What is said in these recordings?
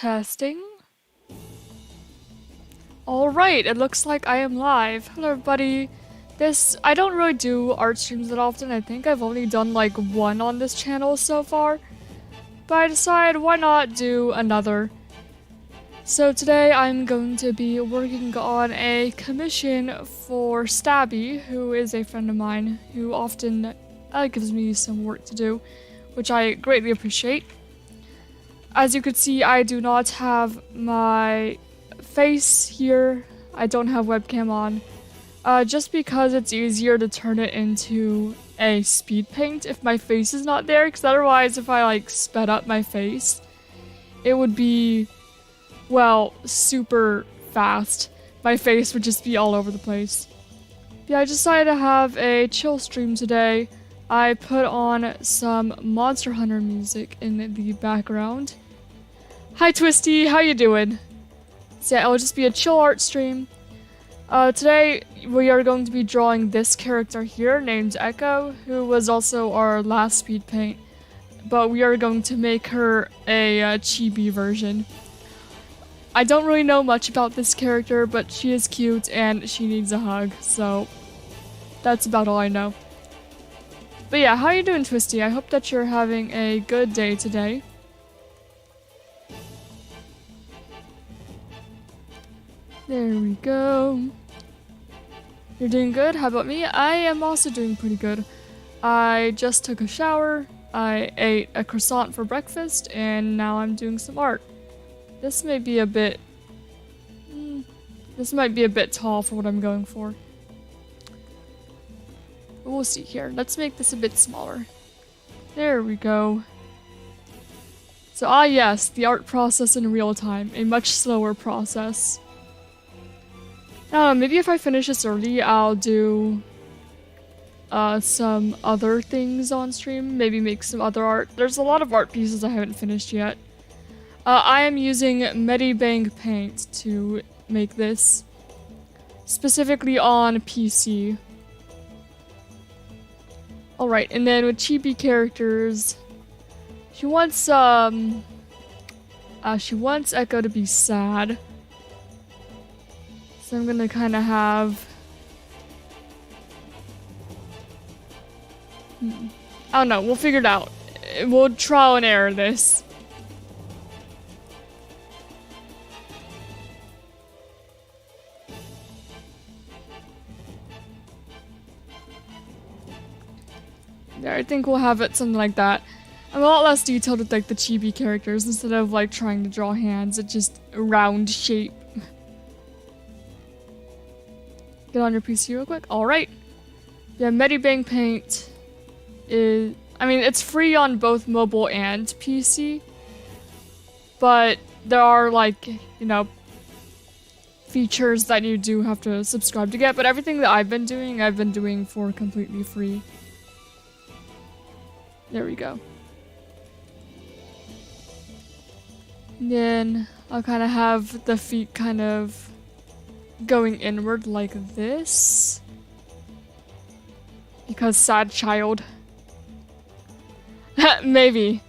Testing. Alright, it looks like I am live. Hello everybody. I don't really do art streams that often. I think I've only done like one on this channel so far. But I decided why not do another. So today I'm going to be working on a commission for Stabby, who is a friend of mine who often gives me some work to do, which I greatly appreciate. As you can see, I do not have my face here. I don't have webcam on. Just because it's easier to turn it into a speed paint if my face is not there, because otherwise if I like sped up my face, it would be, well, super fast. My face would just be all over the place. Yeah, I decided to have a chill stream today. I put on some Monster Hunter music in the background. Hi Twisty, how you doing? So yeah, it'll just be a chill art stream. Today we are going to be drawing this character here named Echo, who was also our last speed paint. But we are going to make her a chibi version. I don't really know much about this character, but she is cute and she needs a hug, so that's about all I know. But yeah, how you doing, Twisty? I hope that you're having a good day today. There we go. You're doing good? How about me? I am also doing pretty good. I just took a shower, I ate a croissant for breakfast, and now I'm doing some art. This may be a bit... this might be a bit tall for what I'm going for. We'll see here. Let's make this a bit smaller. There we go. So, yes, the art process in real time. A much slower process. Maybe if I finish this early, I'll do some other things on stream. Maybe make some other art. There's a lot of art pieces I haven't finished yet. I am using Medibang paint to make this. Specifically on PC. Alright, and then with chibi characters, she wants Echo to be sad. So I'm gonna kind of have... I don't know, we'll figure it out. We'll trial and error this. Yeah, I think we'll have it something like that. I'm a lot less detailed with like the chibi characters instead of like trying to draw hands. It's just a round shape. Get on your PC real quick. Alright. Yeah, Medibang Paint is... I mean, it's free on both mobile and PC. But there are like, you know, features that you do have to subscribe to get. But everything that I've been doing for completely free. There we go. And then I'll kind of have the feet kind of going inward like this. Because sad child. Maybe.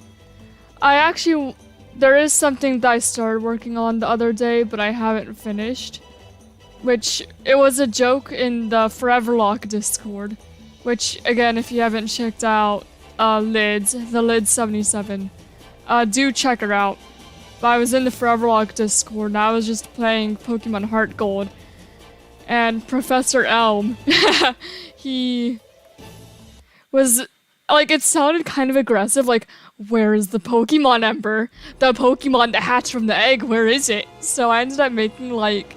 There is something that I started working on the other day, but I haven't finished. Which, it was a joke in the Foreverlock Discord. Which, again, if you haven't checked out the Lids 77, do check her out. But I was in the Foreverlock Discord and I was just playing Pokemon Heart Gold. And Professor Elm, he was, like, it sounded kind of aggressive, like, where is the Pokemon, Ember? The Pokemon that hatched from the egg, where is it? So I ended up making, like,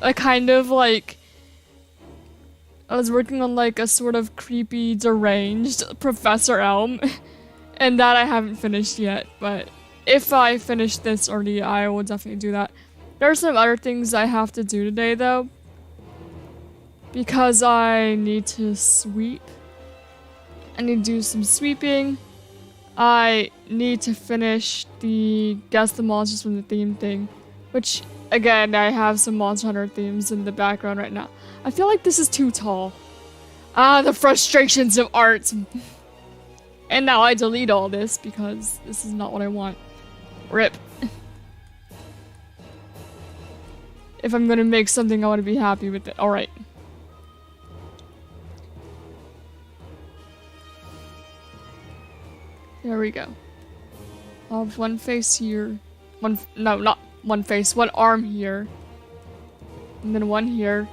a kind of, like, I was working on, like, a sort of creepy, deranged Professor Elm. And that I haven't finished yet, but if I finish this early, I will definitely do that. There are some other things I have to do today, though. Because I need to sweep. I need to do some sweeping. I need to finish the Guess the Monsters from the Theme thing. Which, again, I have some Monster Hunter themes in the background right now. I feel like this is too tall. The frustrations of art. And now I delete all this because this is not what I want. RIP. If I'm gonna make something, I want to be happy with it. Alright. There we go. I'll have one face here. No, not one face. One arm here. And then one here.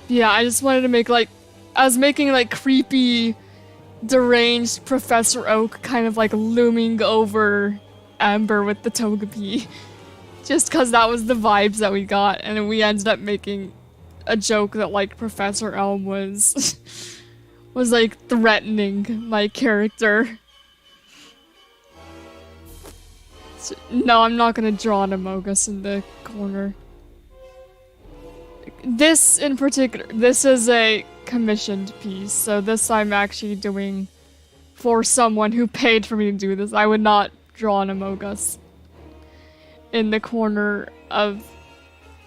Yeah, I just wanted to make like... I was making like creepy, deranged Professor Oak kind of like looming over Ember with the Togepi. Just because that was the vibes that we got. And then we ended up making a joke that like Professor Elm was... was like threatening my character. So, no, I'm not gonna draw an Amogus in the corner. This in particular, this is a commissioned piece, so this I'm actually doing for someone who paid for me to do this. I would not draw an Amogus in the corner of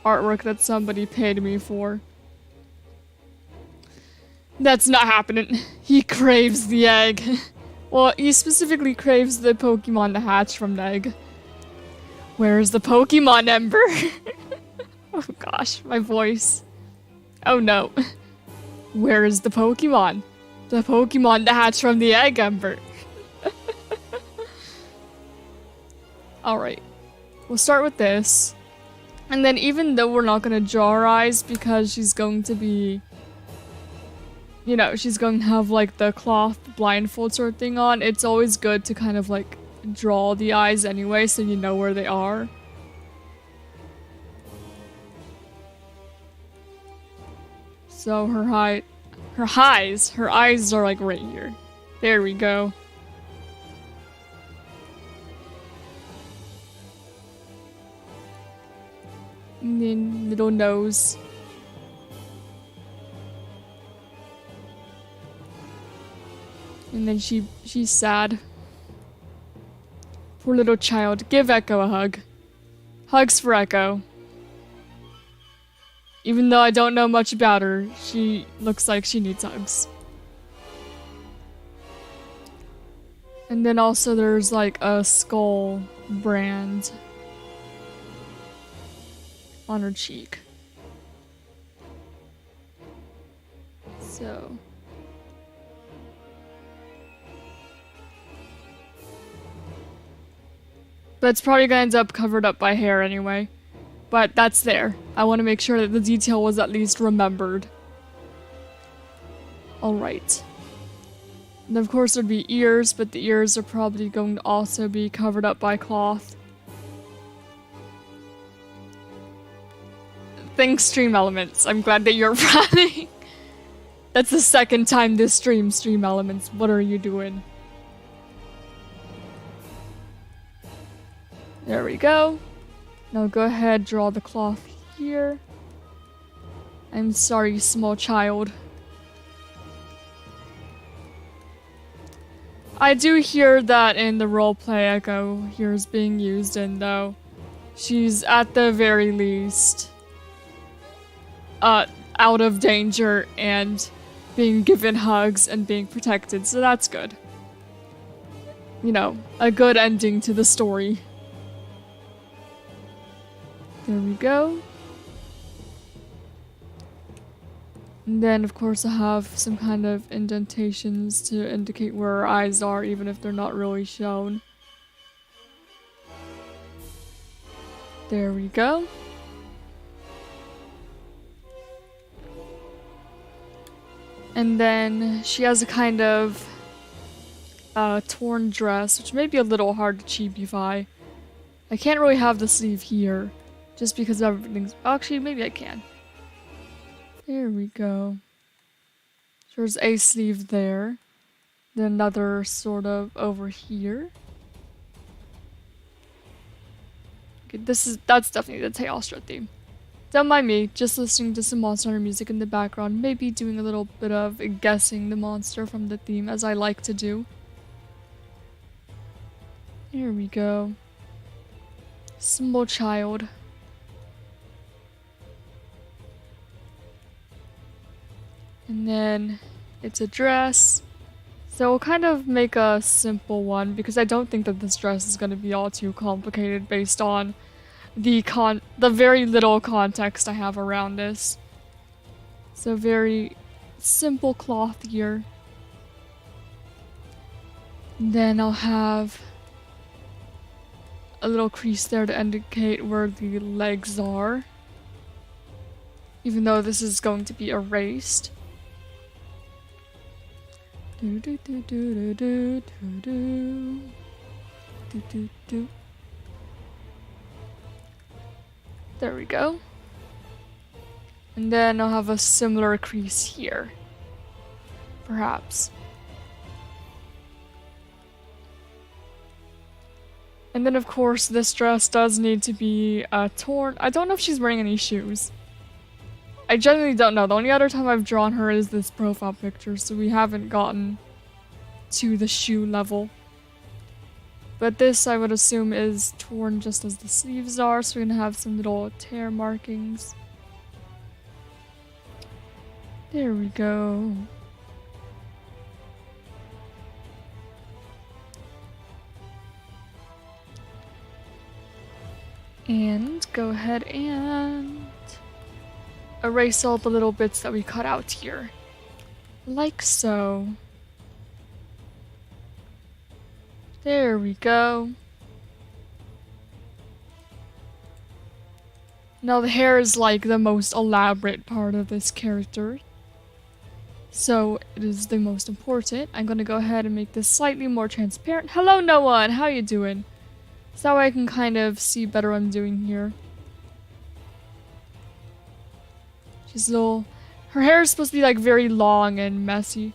artwork that somebody paid me for. That's not happening. He craves the egg. Well, he specifically craves the Pokemon to hatch from the egg. Where's the Pokemon, Ember? Oh gosh, my voice. Oh no. Where is the Pokemon? The Pokemon to hatch from the egg, Ember. Alright. We'll start with this. And then even though we're not gonna draw her eyes because she's going to be... You know, she's going to have like the cloth blindfold sort of thing on. It's always good to kind of like draw the eyes anyway so you know where they are. So her eyes are like right here. There we go. And then little nose. And then she's sad. Poor little child. Give Echo a hug. Hugs for Echo. Even though I don't know much about her, she looks like she needs hugs. And then also there's like a skull brand on her cheek. So... But it's probably gonna end up covered up by hair anyway. But that's there. I want to make sure that the detail was at least remembered. Alright. And of course there'd be ears, but the ears are probably going to also be covered up by cloth. Thanks, Stream Elements. I'm glad that you're running. That's the second time this Stream Elements. What are you doing? There we go. Now go ahead, draw the cloth here. I'm sorry, small child. I do hear that in the roleplay Echo here is being used in, though. She's at the very least out of danger and being given hugs and being protected, so that's good. You know, a good ending to the story. There we go. And then, of course, I have some kind of indentations to indicate where her eyes are, even if they're not really shown. There we go. And then she has a kind of torn dress, which may be a little hard to cheapify. I can't really have the sleeve here. Just because everything's... Actually, maybe I can. There we go. There's a sleeve there. Then another sort of over here. Okay, that's definitely the Teostra theme. Don't mind me, just listening to some Monster Hunter music in the background. Maybe doing a little bit of guessing the monster from the theme, as I like to do. Here we go. Small child. And then it's a dress, So we'll kind of make a simple one because I don't think that this dress is going to be all too complicated based on the very little context I have around this. So very simple cloth here. Then I'll have a little crease there to indicate where the legs are. Even though this is going to be erased. Do do do do do do do do do do. There we go. And then I'll have a similar crease here. Perhaps. And then of course this dress does need to be torn. I don't know if she's wearing any shoes. I genuinely don't know. The only other time I've drawn her is this profile picture, so we haven't gotten to the shoe level. But this, I would assume, is torn just as the sleeves are, so we're gonna have some little tear markings. There we go. And go ahead and erase all the little bits that we cut out here. Like so. There we go. Now the hair is like the most elaborate part of this character. So it is the most important. I'm gonna go ahead and make this slightly more transparent. Hello, no one! How you doing? So that way I can kind of see better what I'm doing here. She's a little... Her hair is supposed to be like very long and messy.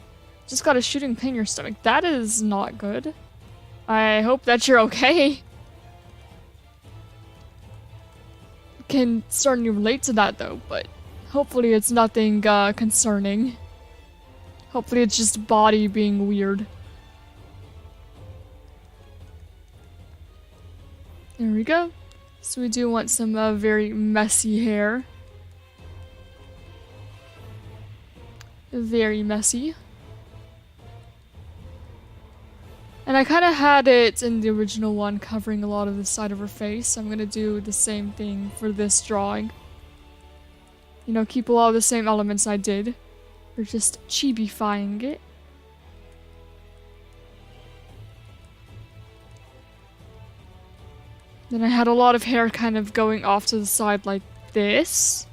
Just got a shooting pain in your stomach. That is not good. I hope that you're okay. Can certainly relate to that though, but hopefully it's nothing concerning. Hopefully it's just body being weird. There we go. So we do want some very messy hair. Very messy. And I kind of had it in the original one covering a lot of the side of her face, so I'm going to do the same thing for this drawing. You know, keep a lot of the same elements I did. We're just chibi-fying it. Then I had a lot of hair kind of going off to the side like this.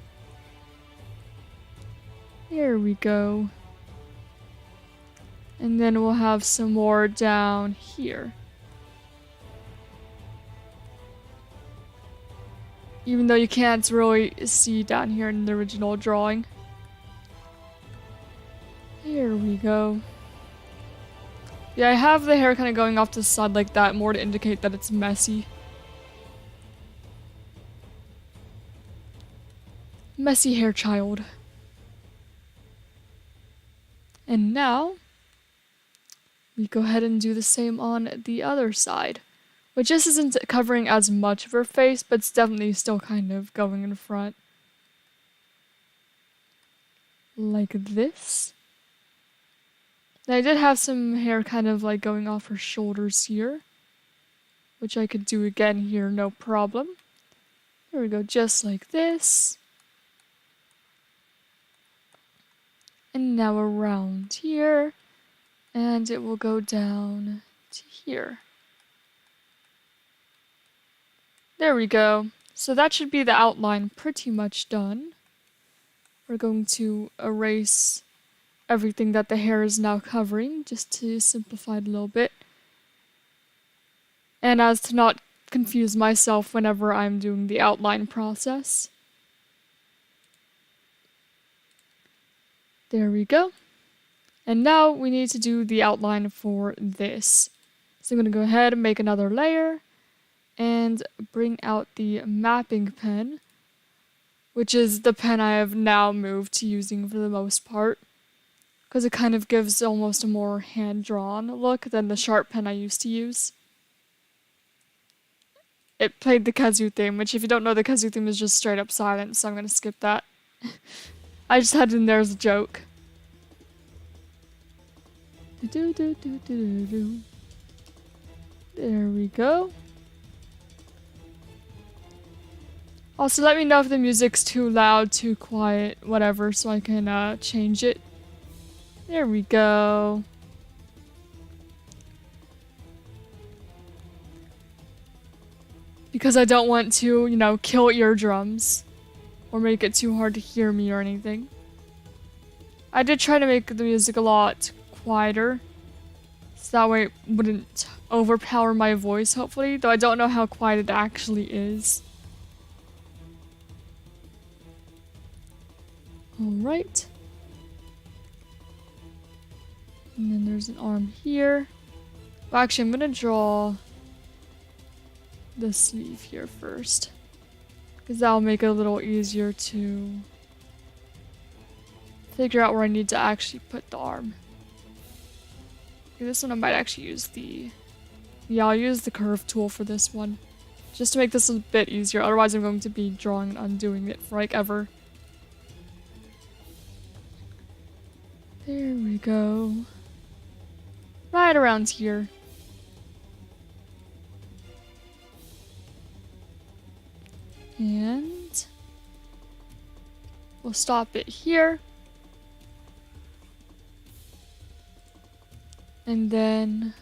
There we go. And then we'll have some more down here. Even though you can't really see down here in the original drawing. There we go. Yeah, I have the hair kind of going off to the side like that, more to indicate that it's messy. Messy hair child. And now, we go ahead and do the same on the other side. Which just isn't covering as much of her face, but it's definitely still kind of going in front. Like this. And I did have some hair kind of like going off her shoulders here. Which I could do again here, no problem. There we go, just like this. And now around here. And it will go down to here. There we go. So that should be the outline pretty much done. We're going to erase everything that the hair is now covering, just to simplify it a little bit. And as to not confuse myself whenever I'm doing the outline process. There we go. And now we need to do the outline for this. So I'm going to go ahead and make another layer and bring out the mapping pen, which is the pen I have now moved to using for the most part, because it kind of gives almost a more hand-drawn look than the sharp pen I used to use. It played the kazoo theme, which if you don't know, the kazoo theme is just straight up silent, so I'm going to skip that. I just had it in there as a joke. Do, do, do, do, do, do. There we go. Also, let me know if the music's too loud, too quiet, whatever, so I can change it. There we go. Because I don't want to, you know, kill eardrums. Or make it too hard to hear me or anything. I did try to make the music a lot quieter. So that way it wouldn't overpower my voice, hopefully. Though I don't know how quiet it actually is. Alright. And then there's an arm here. Well, actually, I'm gonna draw the sleeve here first. Because that'll make it a little easier to figure out where I need to actually put the arm. Okay, this one I might actually use the... Yeah, I'll use the curve tool for this one. Just to make this a bit easier, otherwise I'm going to be drawing and undoing it for like ever. There we go. Right around here. And we'll stop it here. And then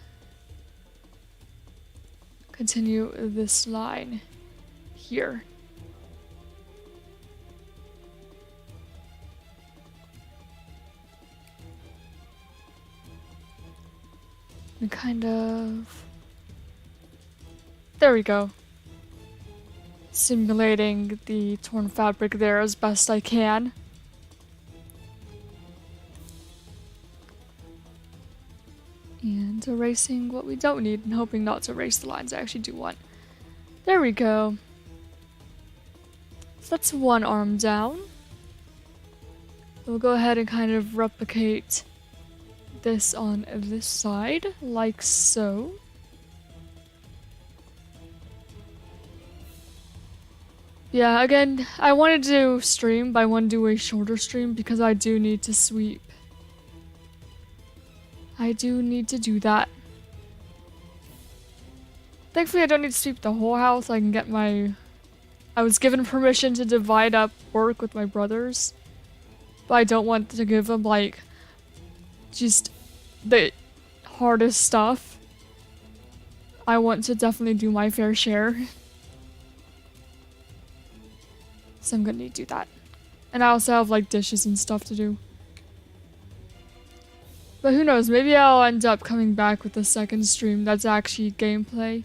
continue this line here. And kind of... There we go. Simulating the torn fabric there as best I can. And erasing what we don't need and hoping not to erase the lines I actually do want. There we go. So that's one arm down. We'll go ahead and kind of replicate this on this side, like so. Yeah, again, I wanted to stream, but I want to do a shorter stream because I do need to sweep. I do need to do that. Thankfully, I don't need to sweep the whole house. I can get my... I was given permission to divide up work with my brothers. But I don't want to give them, like, just the hardest stuff. I want to definitely do my fair share. So I'm gonna need to do that. And I also have, like, dishes and stuff to do. But who knows, maybe I'll end up coming back with a second stream that's actually gameplay.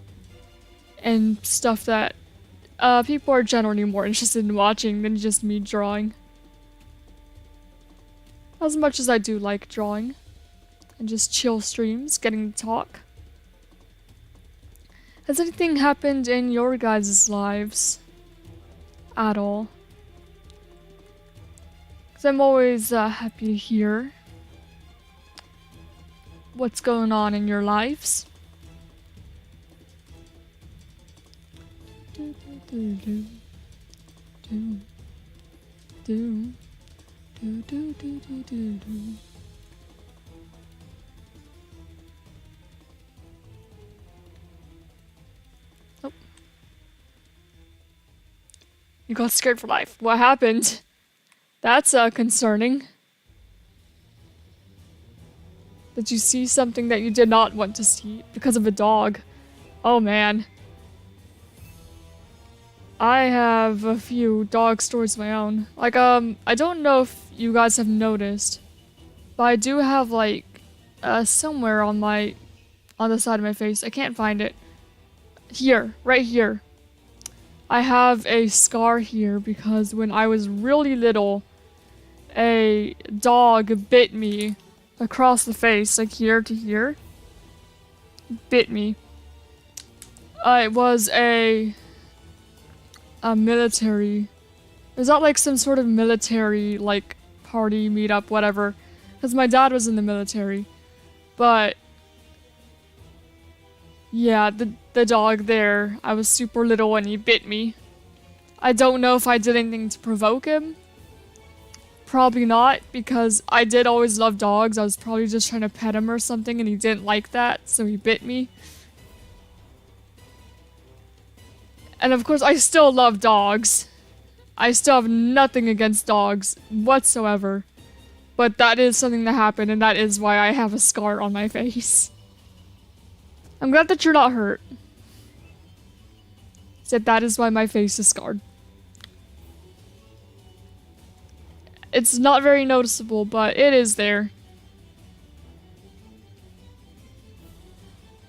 And stuff that people are generally more interested in watching than just me drawing. As much as I do like drawing. And just chill streams, getting to talk. Has anything happened in your guys' lives? At all? Because I'm always happy to hear what's going on in your lives. Do, do, do, do, do, do, do, do, do, do, do. Oh. You got scared for life. What happened? That's concerning. Did you see something that you did not want to see because of a dog? Oh man. I have a few dog stories of my own. Like, I don't know if you guys have noticed, but I do have, like, somewhere on the side of my face. I can't find it. Here, right here. I have a scar here because when I was really little, a dog bit me across the face, like here to here. Bit me. It was a military... It was not like some sort of military, like, party, meetup, whatever. Because my dad was in the military. But... yeah, the dog there, I was super little and he bit me. I don't know if I did anything to provoke him. probably not, because I did always love dogs. I was probably just trying to pet him or something and he didn't like that, so he bit me. And of course, I still love dogs. I still have nothing against dogs whatsoever. But that is something that happened, and that is why I have a scar on my face. I'm glad that you're not hurt. Said that is why my face is scarred. It's not very noticeable, but it is there.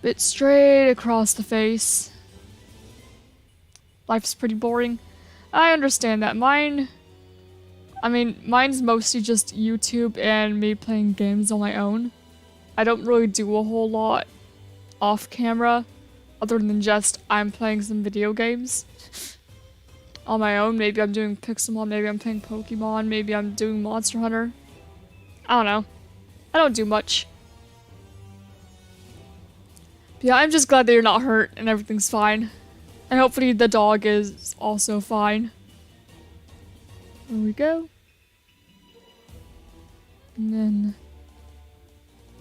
Bit straight across the face. Life's pretty boring. I understand that. Mine's mostly just YouTube and me playing games on my own. I don't really do a whole lot off camera, other than just I'm playing some video games on my own. Maybe I'm doing Pixelmon, maybe I'm playing Pokemon, maybe I'm doing Monster Hunter. I don't know. I don't do much. But yeah, I'm just glad that you're not hurt and everything's fine. And hopefully the dog is also fine. There we go. And then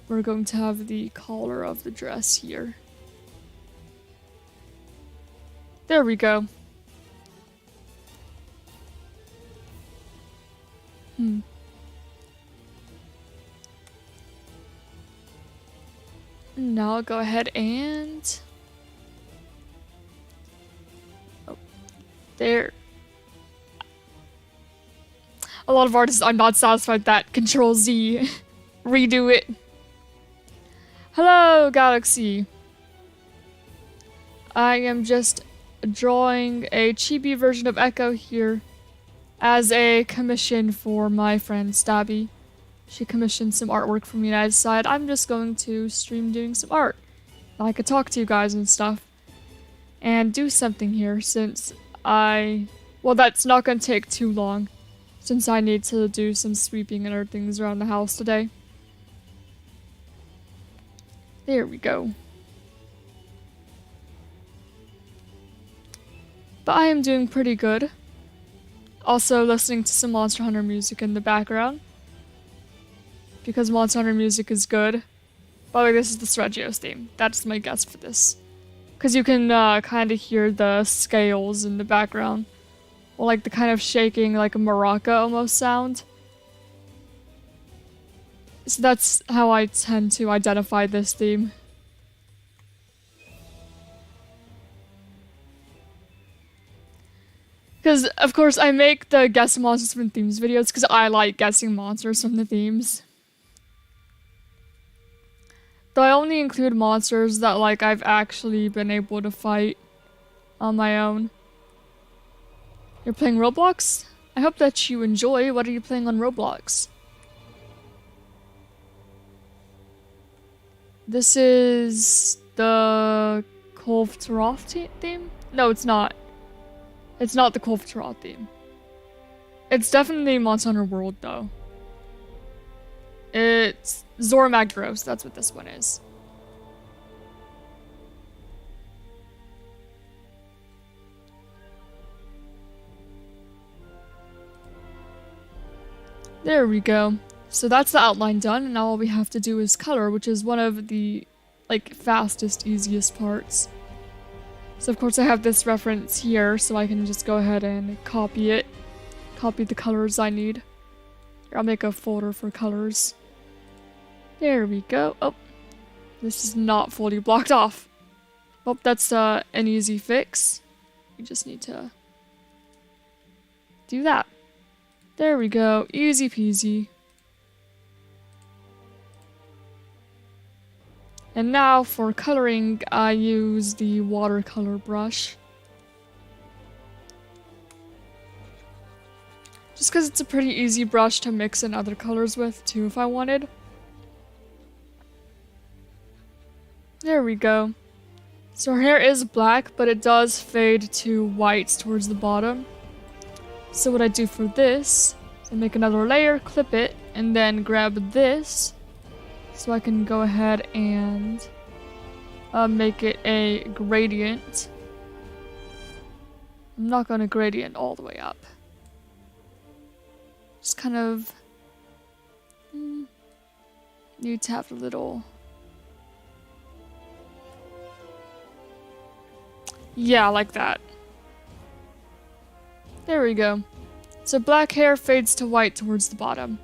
we're going to have the collar of the dress here. There we go. Now I'll go ahead and... Oh, there. A lot of artists, I'm not satisfied with that. Control Z. Redo it. Hello, Galaxy. I am just drawing a chibi version of Echo here as a commission for my friend Stabby. She commissioned some artwork from me and I decided I'm just going to stream doing some art. I could talk to you guys and stuff. And do something here since well, that's not going to take too long. Since I need to do some sweeping and other things around the house today. There we go. But I am doing pretty good. Also listening to some Monster Hunter music in the background. Because Monster Hunter music is good. By the way, this is the Sregios theme. That's my guess for this. Because you can kind of hear the scales in the background. Or like the kind of shaking, like a maraca almost sound. So that's how I tend to identify this theme. Because, of course, I make the Guess Monsters from Themes videos because I like guessing monsters from the themes. Though I only include monsters that, like, I've actually been able to fight on my own. You're playing Roblox? I hope that you enjoy. What are you playing on Roblox? This is the Kolv Taroth theme? No, it's not. It's not the Kolv Taroth theme. It's definitely Monster Hunter World, though. It's Zora Magdaros. That's what this one is. There we go. So that's the outline done, and now all we have to do is color, which is one of the, like, fastest, easiest parts. So of course I have this reference here, so I can just go ahead and copy it. Copy the colors I need. Here, I'll make a folder for colors. There we go. Oh, this is not fully blocked off. Oh, that's an easy fix. You just need to do that. There we go. Easy peasy. And now for coloring, I use the watercolor brush. Just because it's a pretty easy brush to mix in other colors with too if I wanted. There we go. So her hair is black, but it does fade to whites towards the bottom. So what I do for this is I make another layer, clip it, and then grab this. So I can go ahead and make it a gradient. I'm not going to gradient all the way up. Just kind of need to have a little. Yeah, like that. There we go. So black hair fades to white towards the bottom.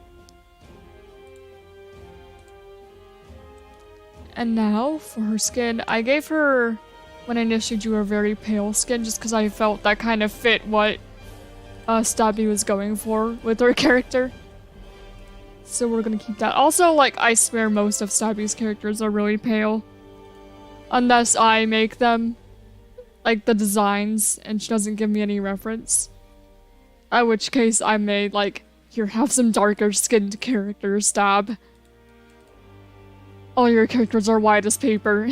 And now, for her skin, I gave her, when I initially drew her, very pale skin, just because I felt that kind of fit what Stabby was going for with her character. So we're gonna keep that. Also, like, I swear most of Stabby's characters are really pale. Unless I make them, like, the designs, and she doesn't give me any reference. At which case, I may, like, here, have some darker skinned characters, Stab. All your characters are white as paper.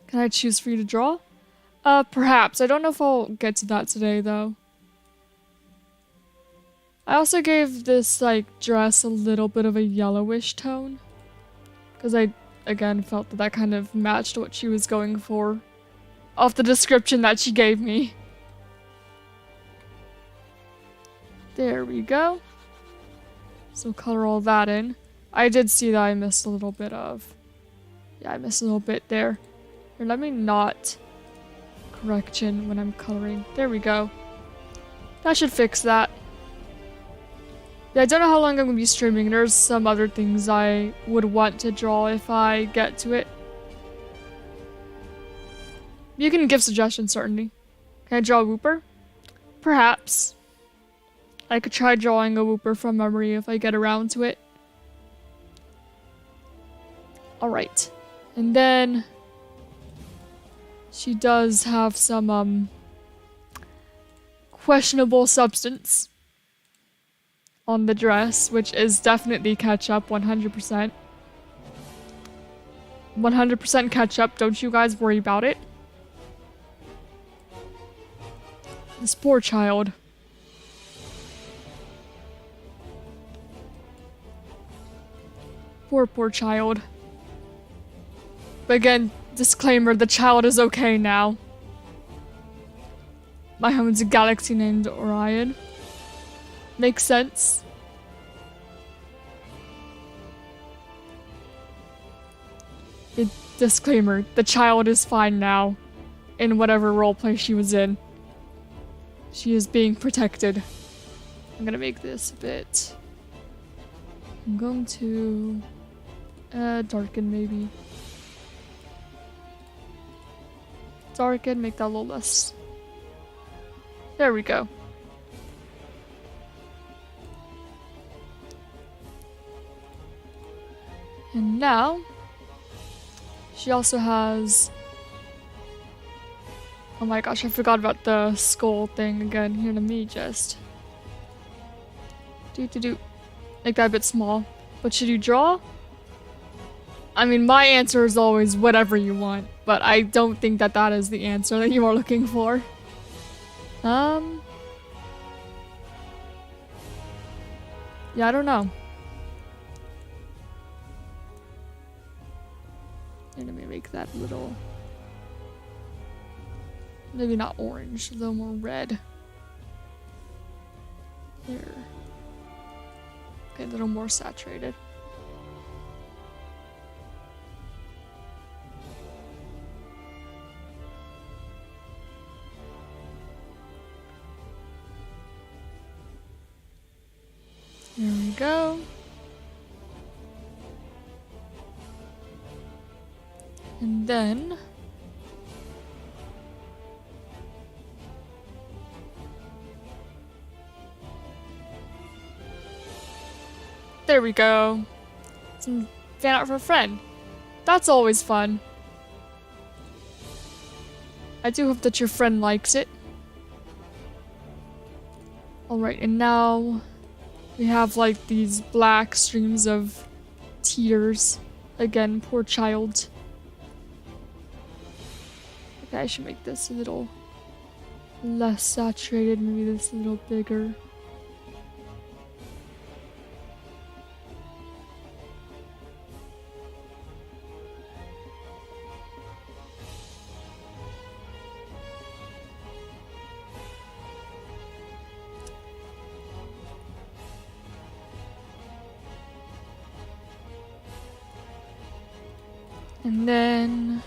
Can I choose for you to draw? Perhaps. I don't know if I'll get to that today, though. I also gave this, like, dress a little bit of a yellowish tone. Because I, again, felt that that kind of matched what she was going for. Off the description that she gave me. There we go. So color all that in. I did see that I missed a little bit of... Yeah, I missed a little bit there. Here, let me not correction when I'm coloring. There we go. That should fix that. Yeah, I don't know how long I'm going to be streaming. There's some other things I would want to draw if I get to it. You can give suggestions, certainly. Can I draw a Wooper? Perhaps. I could try drawing a Wooper from memory if I get around to it. Alright. And then... she does have some, questionable substance on the dress, which is definitely ketchup, 100%. 100% ketchup, don't you guys worry about it. This poor child. Poor child. But again, disclaimer, the child is okay now. My home's a galaxy named Orion. Makes sense. Disclaimer, the child is fine now. In whatever roleplay she was in. She is being protected. I'm gonna make this a bit... I'm going to... darken maybe. Darken, make that a little less. There we go. And now, she also has... Oh my gosh, I forgot about the skull thing again. Here, let me just... Make that a bit small. What should you draw? I mean, my answer is always whatever you want, but I don't think that that is the answer that you are looking for. Yeah, I don't know. Here, let me make that a little... Maybe not orange, a little more red. Here. Okay, a little more saturated. There we go. And then... There we go. Some fan art for a friend. That's always fun. I do hope that your friend likes it. Alright, and now we have like these black streams of tears. Again, poor child. Okay, I should make this a little less saturated, maybe this a little bigger. And then...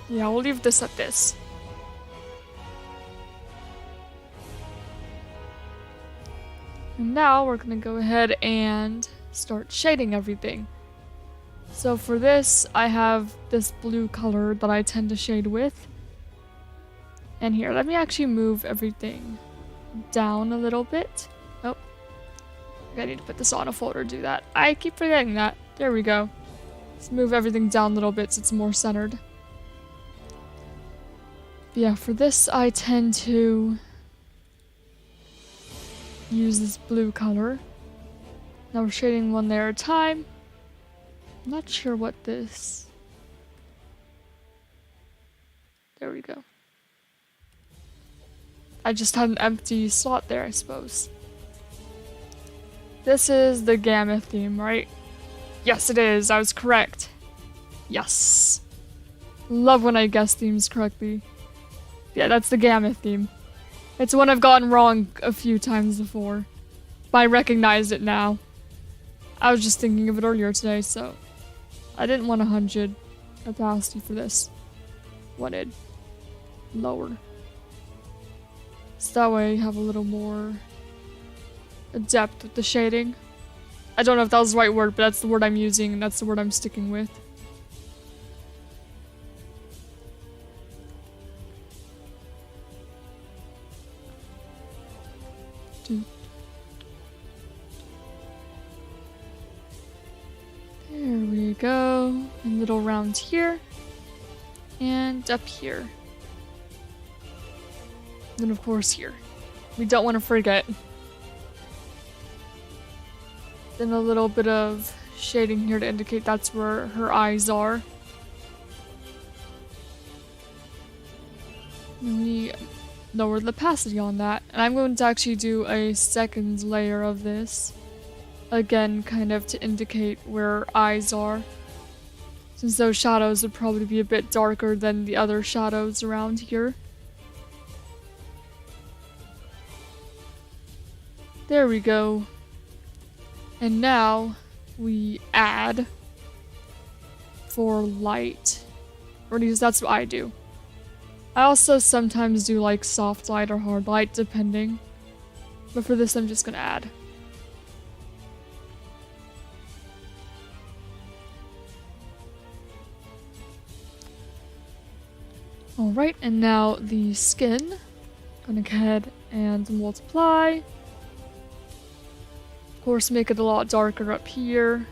yeah, we'll leave this at this. And now we're gonna go ahead and start shading everything. So for this, I have this blue color that I tend to shade with. And here, let me actually move everything down a little bit. Oh, I need to put this on a folder to do that. I keep forgetting that. There we go. Let's move everything down a little bit so it's more centered. But yeah, for this, I tend to use this blue color. Now we're shading one layer at a time. I'm not sure what this... there we go. I just had an empty slot there, I suppose. This is the Gamma theme, right? Yes, it is. I was correct. Yes. Love when I guess themes correctly. Yeah, that's the Gamma theme. It's one I've gotten wrong a few times before. But I recognize it now. I was just thinking of it earlier today, so... I didn't want 100 opacity for this. Wanted lower. So that way you have a little more depth with the shading. I don't know if that was the right word, but that's the word I'm using and that's the word I'm sticking with. There we go. A little round here. And up here. And of course here. We don't want to forget. Then a little bit of shading here to indicate that's where her eyes are. And we lower the opacity on that. And I'm going to actually do a second layer of this. Again, kind of to indicate where her eyes are. Since those shadows would probably be a bit darker than the other shadows around here. There we go. And now we add for light. Or at least that's what I do. I also sometimes do like soft light or hard light depending. But for this I'm just gonna add. Alright, and now the skin. Gonna go ahead and multiply. Of course, make it a lot darker up here,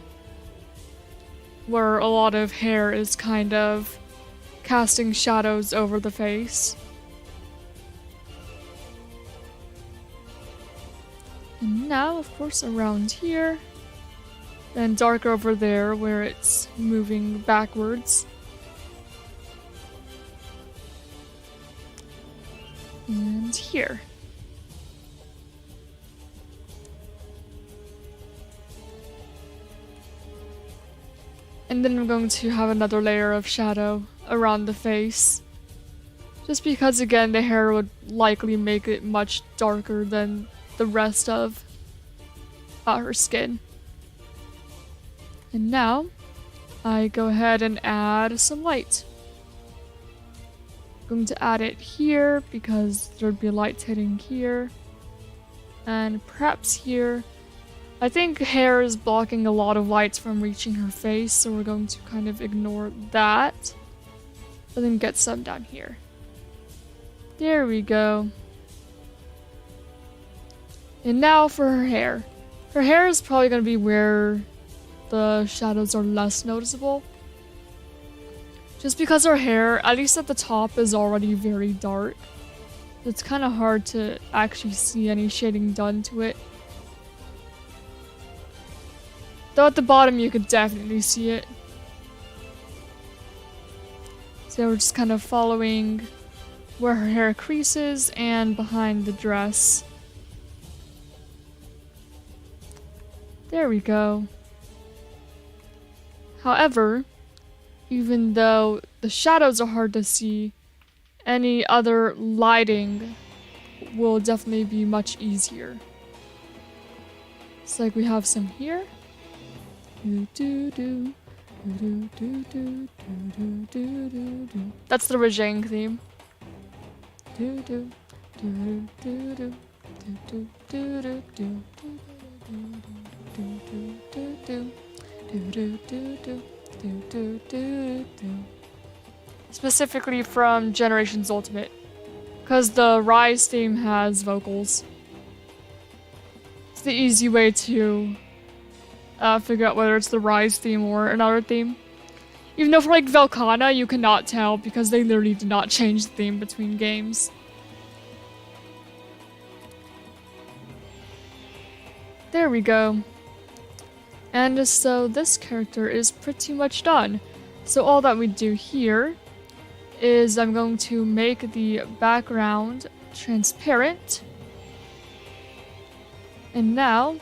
where a lot of hair is kind of casting shadows over the face. And now, of course, around here, then darker over there where it's moving backwards. And here. And then I'm going to have another layer of shadow around the face. Just because, again, the hair would likely make it much darker than the rest of her skin. And now, I go ahead and add some light. I'm going to add it here because there'd be light hitting here. And perhaps here. I think hair is blocking a lot of light from reaching her face, so we're going to kind of ignore that. And then get some down here. There we go. And now for her hair. Her hair is probably going to be where the shadows are less noticeable. Just because her hair, at least at the top, is already very dark. It's kind of hard to actually see any shading done to it. Though at the bottom you could definitely see it. So we're just kind of following where her hair creases and behind the dress. There we go. However, even though the shadows are hard to see, any other lighting will definitely be much easier. It's like we have some here. That's the Rajang theme. Specifically from Generations Ultimate, because the Rise theme has vocals. It's the easy way to figure out whether it's the Rise theme or another theme. Even though for like Velkhana, you cannot tell because they literally did not change the theme between games. There we go. And so this character is pretty much done. So all that we do here is I'm going to make the background transparent. And now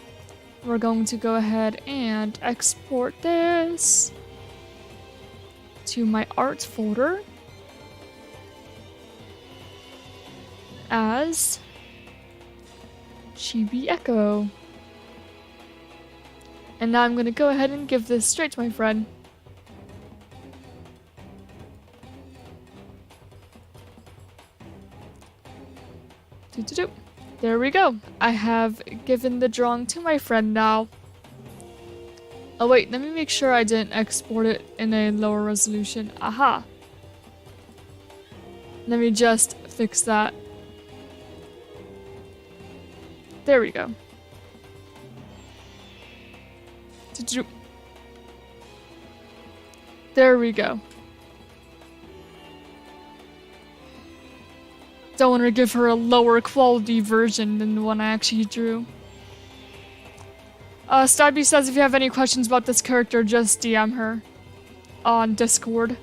we're going to go ahead and export this to my art folder as Chibi Echo. And now I'm going to go ahead and give this straight to my friend. There we go. I have given the drawing to my friend now. Oh wait, let me make sure I didn't export it in a lower resolution. Aha! Let me just fix that. There we go. There we go. Don't want to give her a lower quality version than the one I actually drew. Stabby says if you have any questions about this character, just DM her on Discord.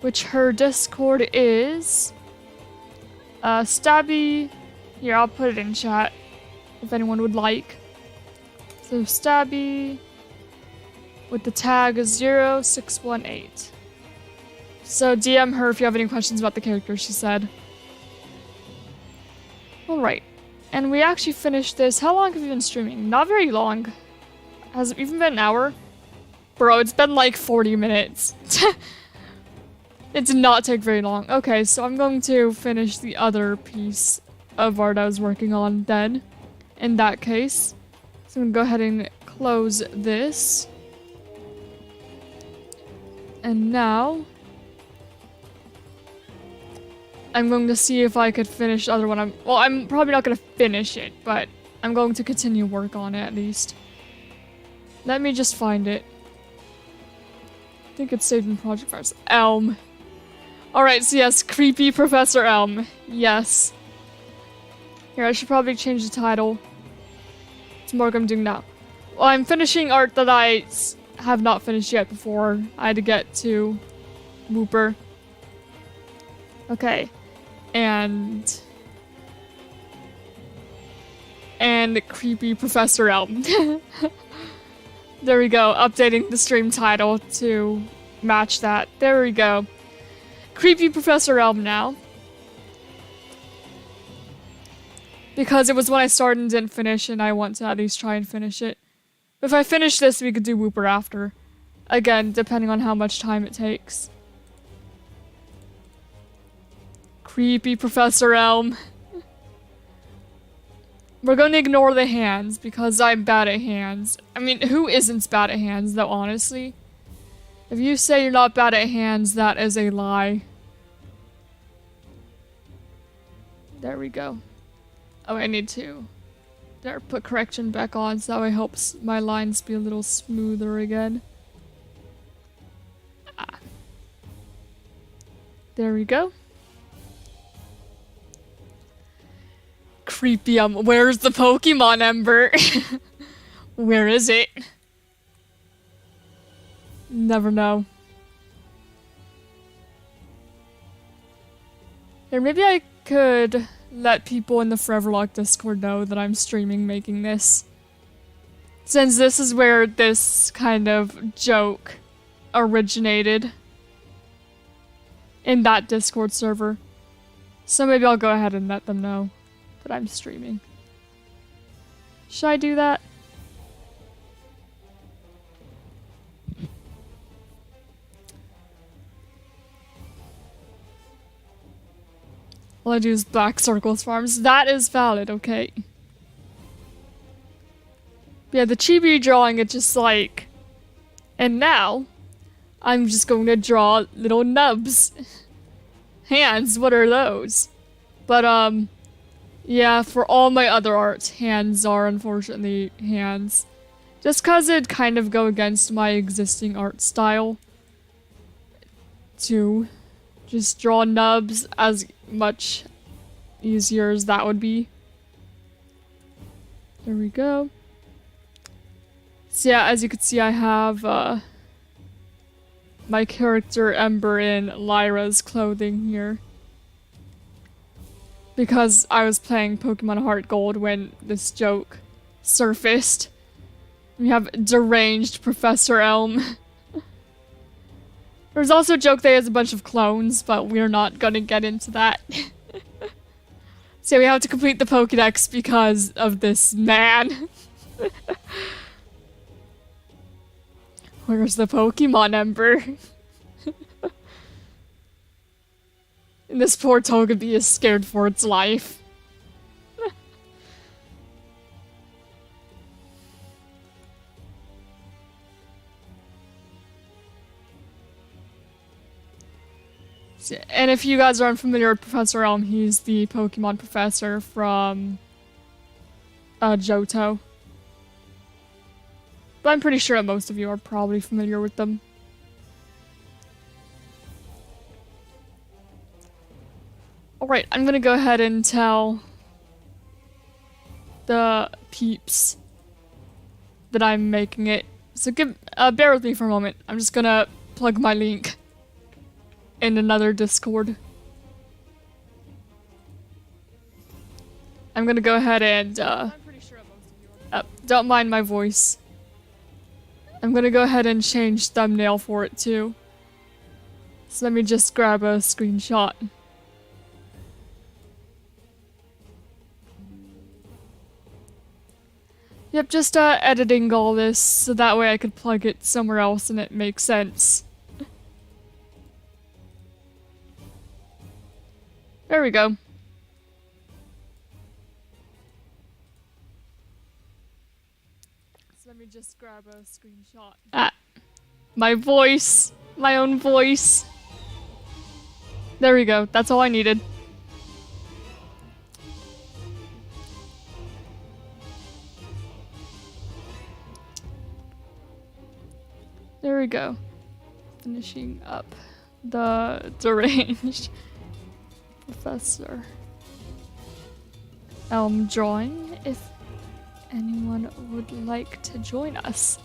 Which her Discord is... Stabby... Here, I'll put it in chat if anyone would like. So Stabby with the tag 0618. So DM her if you have any questions about the character, she said. Alright. And we actually finished this. How long have you been streaming? Not very long. Has it even been an hour? Bro, it's been like 40 minutes. It did not take very long. Okay, so I'm going to finish the other piece of art I was working on then. In that case. So I'm going to go ahead and close this. And now I'm going to see if I could finish the other one. Well, I'm probably not going to finish it, but I'm going to continue work on it at least. Let me just find it. I think it's saved in Project Files. Elm. Alright, so yes, Creepy Professor Elm. Yes. Here, I should probably change the title. It's more what I'm doing now. Well, I'm finishing art that I have not finished yet before I had to get to Whooper. Okay. And Creepy Professor Elm. There we go. Updating the stream title to match that. There we go. Creepy Professor Elm now. Because it was when I started and didn't finish, and I want to at least try and finish it. If I finish this, we could do Whooper after. Again, depending on how much time it takes. Creepy Professor Elm. We're going to ignore the hands, because I'm bad at hands. I mean, who isn't bad at hands, though, honestly? If you say you're not bad at hands, that is a lie. There we go. Oh, I need to put correction back on, so that way helps my lines be a little smoother again. Ah. There we go. Creepy, where's the Pokemon, Ember? Where is it? Never know. Here, maybe I could let people in the Foreverlock Discord know that I'm streaming making this. Since this is where this kind of joke originated. In that Discord server. So maybe I'll go ahead and let them know that I'm streaming. Should I do that? All I do is Black Circles Farms. That is valid, okay. Yeah, the chibi drawing, it's just like... And now, I'm just going to draw little nubs. Hands, what are those? But, yeah, for all my other art, hands are unfortunately hands. Just cause it kind of go against my existing art style. To just draw nubs as much easier as that would be. There we go. So yeah, as you can see, I have my character Ember in Lyra's clothing here. Because I was playing Pokemon Heart Gold when this joke surfaced. We have deranged Professor Elm. There's also a joke that he has a bunch of clones, but we're not gonna get into that. So we have to complete the Pokédex because of this man. Where's the Pokemon, Ember? And this poor Togepi is scared for its life. And if you guys are unfamiliar with Professor Elm, he's the Pokemon professor from Johto. But I'm pretty sure that most of you are probably familiar with them. Alright, I'm gonna go ahead and tell the peeps that I'm making it. So bear with me for a moment. I'm just gonna plug my link in another Discord. I'm gonna go ahead and don't mind my voice. I'm gonna go ahead and change thumbnail for it too. So let me just grab a screenshot. Yep, just editing all this so that way I could plug it somewhere else and it makes sense. There we go. So let me just grab a screenshot. Ah, my voice. My own voice. There we go. That's all I needed. There we go. Finishing up the deranged Professor Elm drawing, if anyone would like to join us.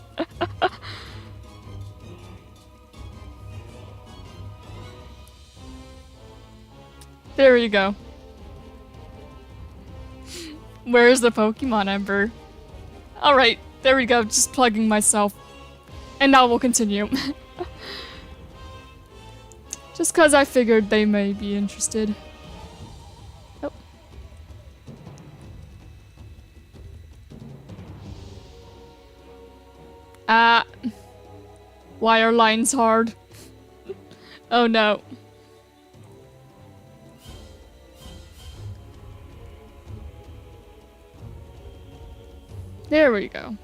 There you go. Where's the Pokemon, Ember? Alright, there we go, just plugging myself. And now we'll continue. Just cause I figured they may be interested. Oh. Why are lines hard? Oh no. There we go.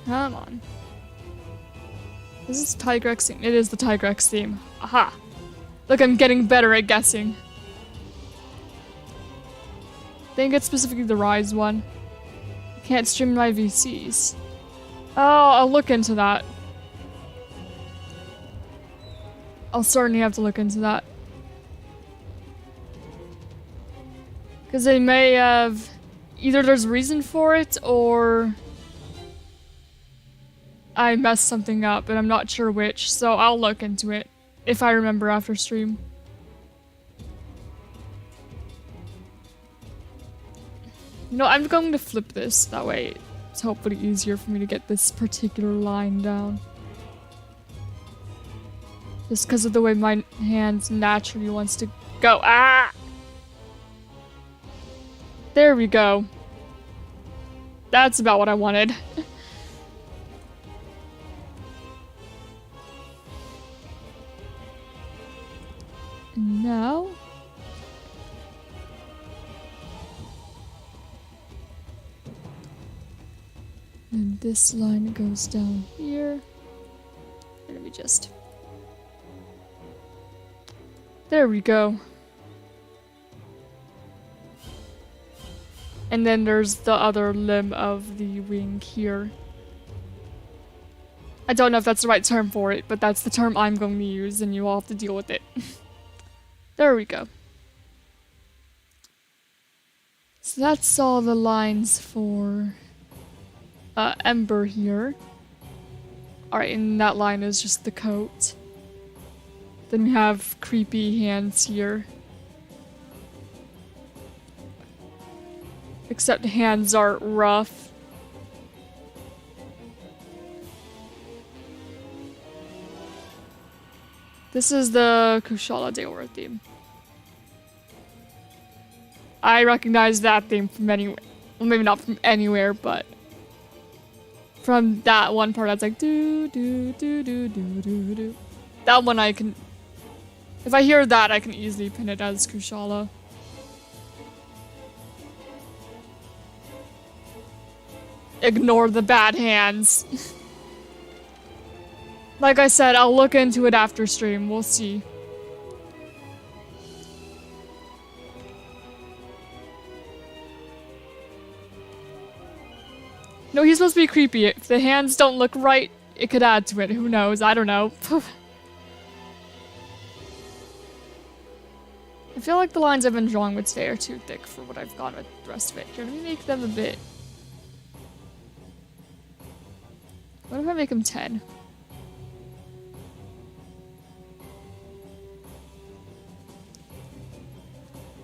Come on. Is this Tigrex theme? It is the Tigrex theme. Aha! Look, I'm getting better at guessing. I think it's specifically the Rise one. I can't stream my VCs. Oh, I'll look into that. I'll certainly have to look into that. Because they may have... Either there's a reason for it, or... I messed something up, and I'm not sure which, so I'll look into it, if I remember after stream. You know, I'm going to flip this, that way it's hopefully easier for me to get this particular line down. Just because of the way my hand naturally wants to go. Ah! There we go. That's about what I wanted. And now... and this line goes down here. Let me just... there we go. And then there's the other limb of the wing here. I don't know if that's the right term for it, but that's the term I'm going to use, and you all have to deal with it. There we go. So that's all the lines for Ember here. Alright, and that line is just the coat. Then we have creepy hands here. Except hands are rough. This is the Kushala Deora theme. I recognize that theme from anywhere. Well, maybe not from anywhere, but from that one part that's like do do do do do do do. That one I can. If I hear that, I can easily pin it as Kushala. Ignore the bad hands. Like I said, I'll look into it after stream. We'll see. No, he's supposed to be creepy. If the hands don't look right, it could add to it. Who knows? I don't know. I feel like the lines I've been drawing with today are too thick for what I've gone with the rest of it. Here, let me make them a bit... what if I make them 10?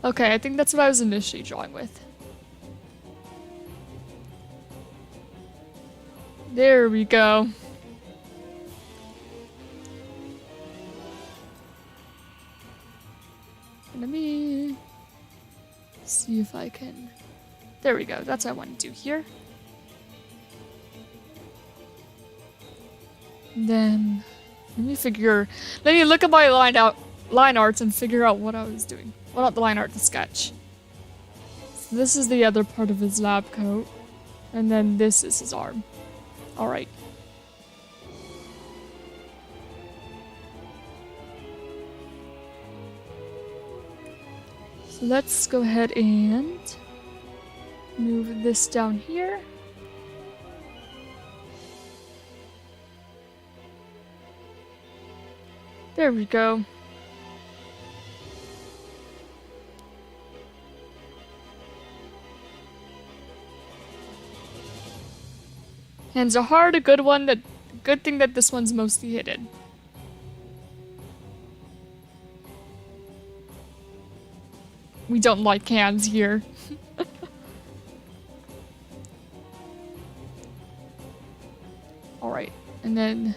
Okay, I think that's what I was initially drawing with. There we go. Let me see if I can... there we go, that's what I want to do here. Then, let me look at my line arts and figure out what I was doing. Well, not the line art, the sketch. So this is the other part of his lab coat. And then this is his arm. Alright. So let's go ahead and move this down here. There we go. Hands are hard, a good thing that this one's mostly hidden. We don't like hands here. Alright, and then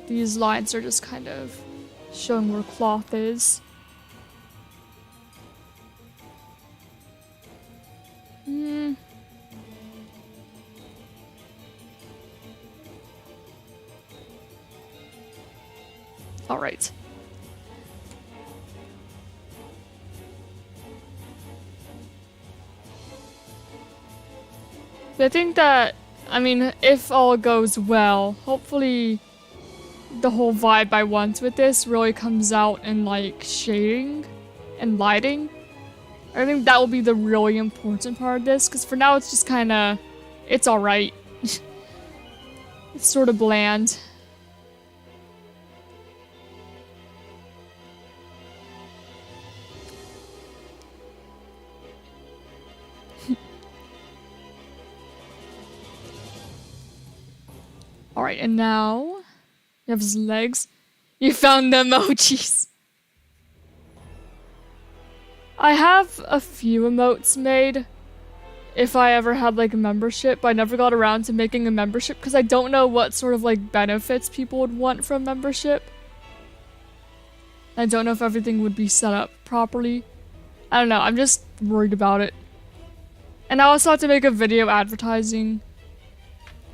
these lines are just kind of showing where cloth is. Alright. I think that, I mean, if all goes well, hopefully the whole vibe I want with this really comes out in, like, shading and lighting. I think that will be the really important part of this, because for now it's just kind of, it's alright. It's sort of bland. Alright, and now you have his legs. You found the emojis. I have a few emotes made if I ever had like a membership, but I never got around to making a membership because I don't know what sort of like benefits people would want from membership. I don't know if everything would be set up properly. I don't know, I'm just worried about it. And I also have to make a video advertising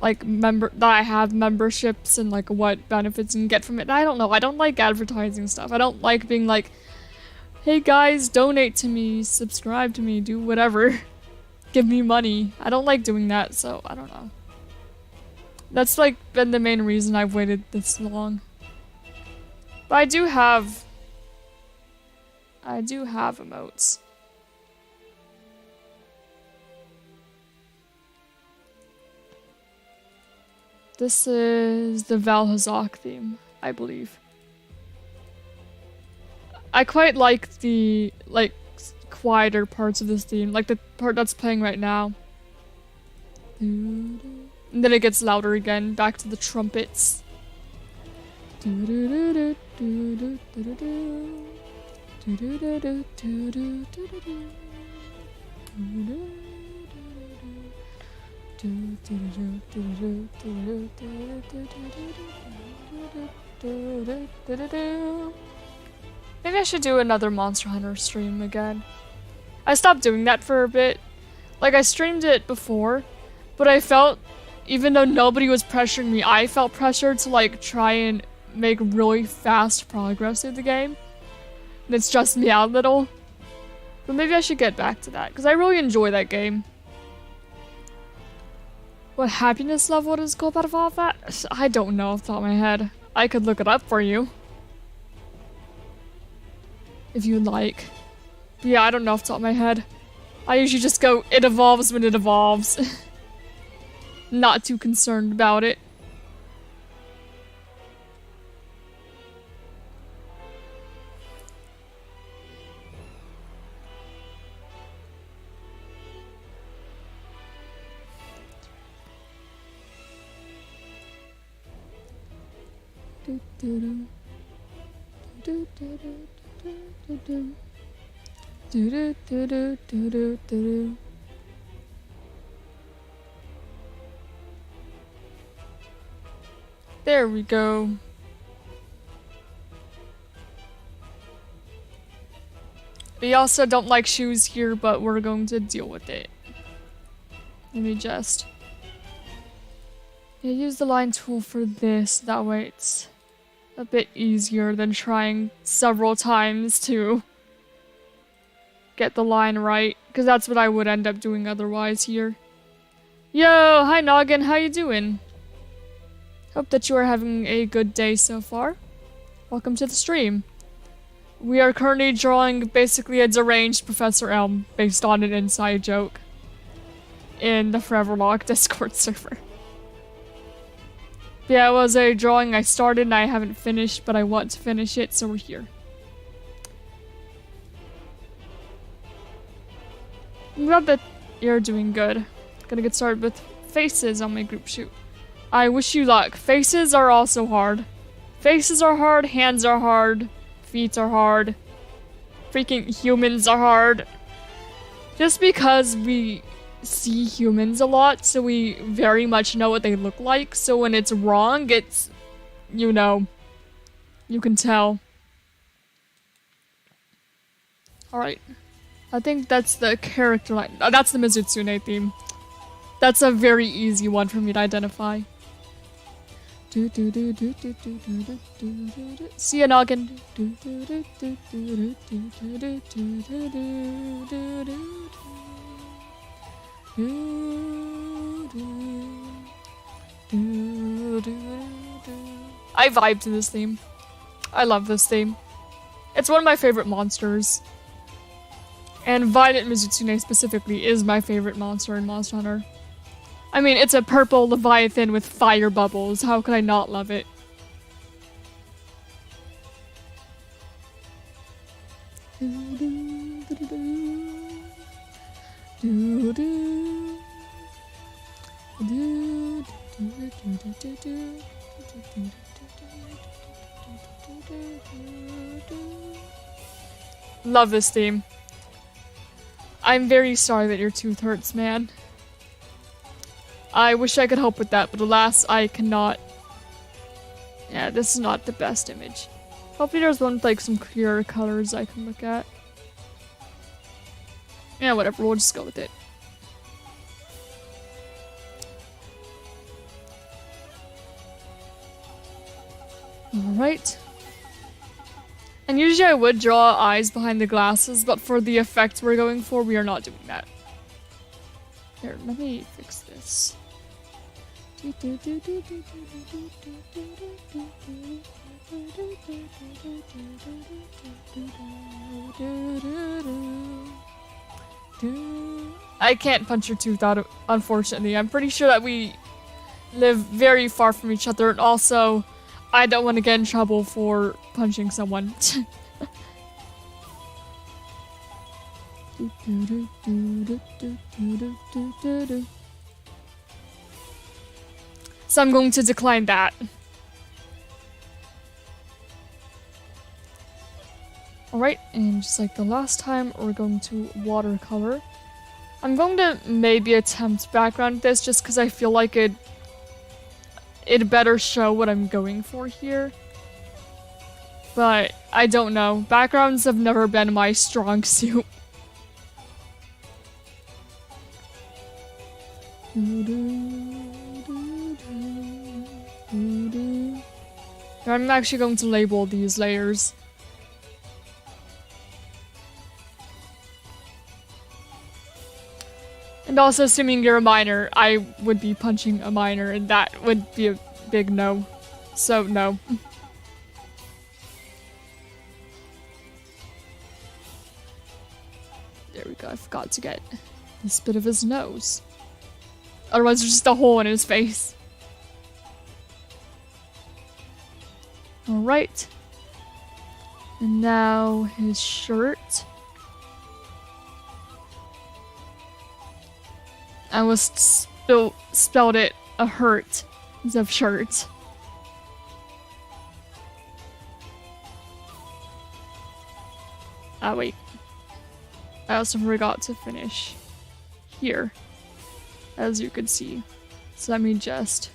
like that I have memberships and like what benefits you can get from it. And I don't know, I don't like advertising stuff. I don't like being like, hey guys, donate to me, subscribe to me, do whatever. Give me money. I don't like doing that, so I don't know. That's like been the main reason I've waited this long. But I do have emotes. This is the Valhazak theme, I believe. I quite like the, like, quieter parts of this theme, like the part that's playing right now. And then it gets louder again, back to the trumpets. Maybe I should do another Monster Hunter stream again. I stopped doing that for a bit. Like, I streamed it before, but I felt, even though nobody was pressuring me, I felt pressured to, like, try and make really fast progress through the game. And it stressed me out a little. But maybe I should get back to that, because I really enjoy that game. What happiness level does go out of all of that? I don't know off the top of my head. I could look it up for you. If you'd like. But yeah, I don't know off the top of my head. I usually just go, it evolves when it evolves. Not too concerned about it. There we go. We also don't like shoes here, but we're going to deal with it. Let me just... Yeah, use the line tool for this, that way it's a bit easier than trying several times to get the line right, because that's what I would end up doing otherwise here. Yo, hi Noggin, how you doing? Hope that you are having a good day so far. Welcome to the stream. We are currently drawing basically a deranged Professor Elm based on an inside joke in the Foreverlock Discord server. Yeah, it was a drawing I started and I haven't finished, but I want to finish it, so we're here. I'm glad that you're doing good. Gonna get started with faces on my group shoot. I wish you luck. Faces are also hard. Faces are hard, hands are hard, feet are hard, freaking humans are hard. Just because we see humans a lot, so we very much know what they look like, so when it's wrong, it's, you know, you can tell. Alright. I think that's the character line. That's the Mizutsune theme. That's a very easy one for me to identify. See ya, Noggin. I vibe to this theme. I love this theme. It's one of my favorite monsters. And Violet Mizutsune specifically is my favorite monster in Monster Hunter. I mean, it's a purple Leviathan with fire bubbles. How could I not love it? Love this theme. I'm very sorry that your tooth hurts, man. I wish I could help with that, but alas, I cannot. Yeah, this is not the best image. Hopefully there's one with like some clearer colors I can look at. Yeah, whatever, we'll just go with it. Alright. And usually I would draw eyes behind the glasses, but for the effect we're going for, we are not doing that. Here, let me fix this. I can't punch your tooth out, unfortunately. I'm pretty sure that we live very far from each other, and also I don't want to get in trouble for punching someone. So I'm going to decline that. Alright, and just like the last time, we're going to watercolor. I'm going to maybe attempt background with this just because I feel like it'd better show what I'm going for here. But I don't know. Backgrounds have never been my strong suit. I'm actually going to label these layers. And also, assuming you're a minor, I would be punching a minor, and that would be a big no. So, no. There we go, I forgot to get this bit of his nose. Otherwise, there's just a hole in his face. Alright. And now his shirt. I was spelled it a hurt instead of shirt. Ah, wait. I also forgot to finish here, as you could see. So let me just...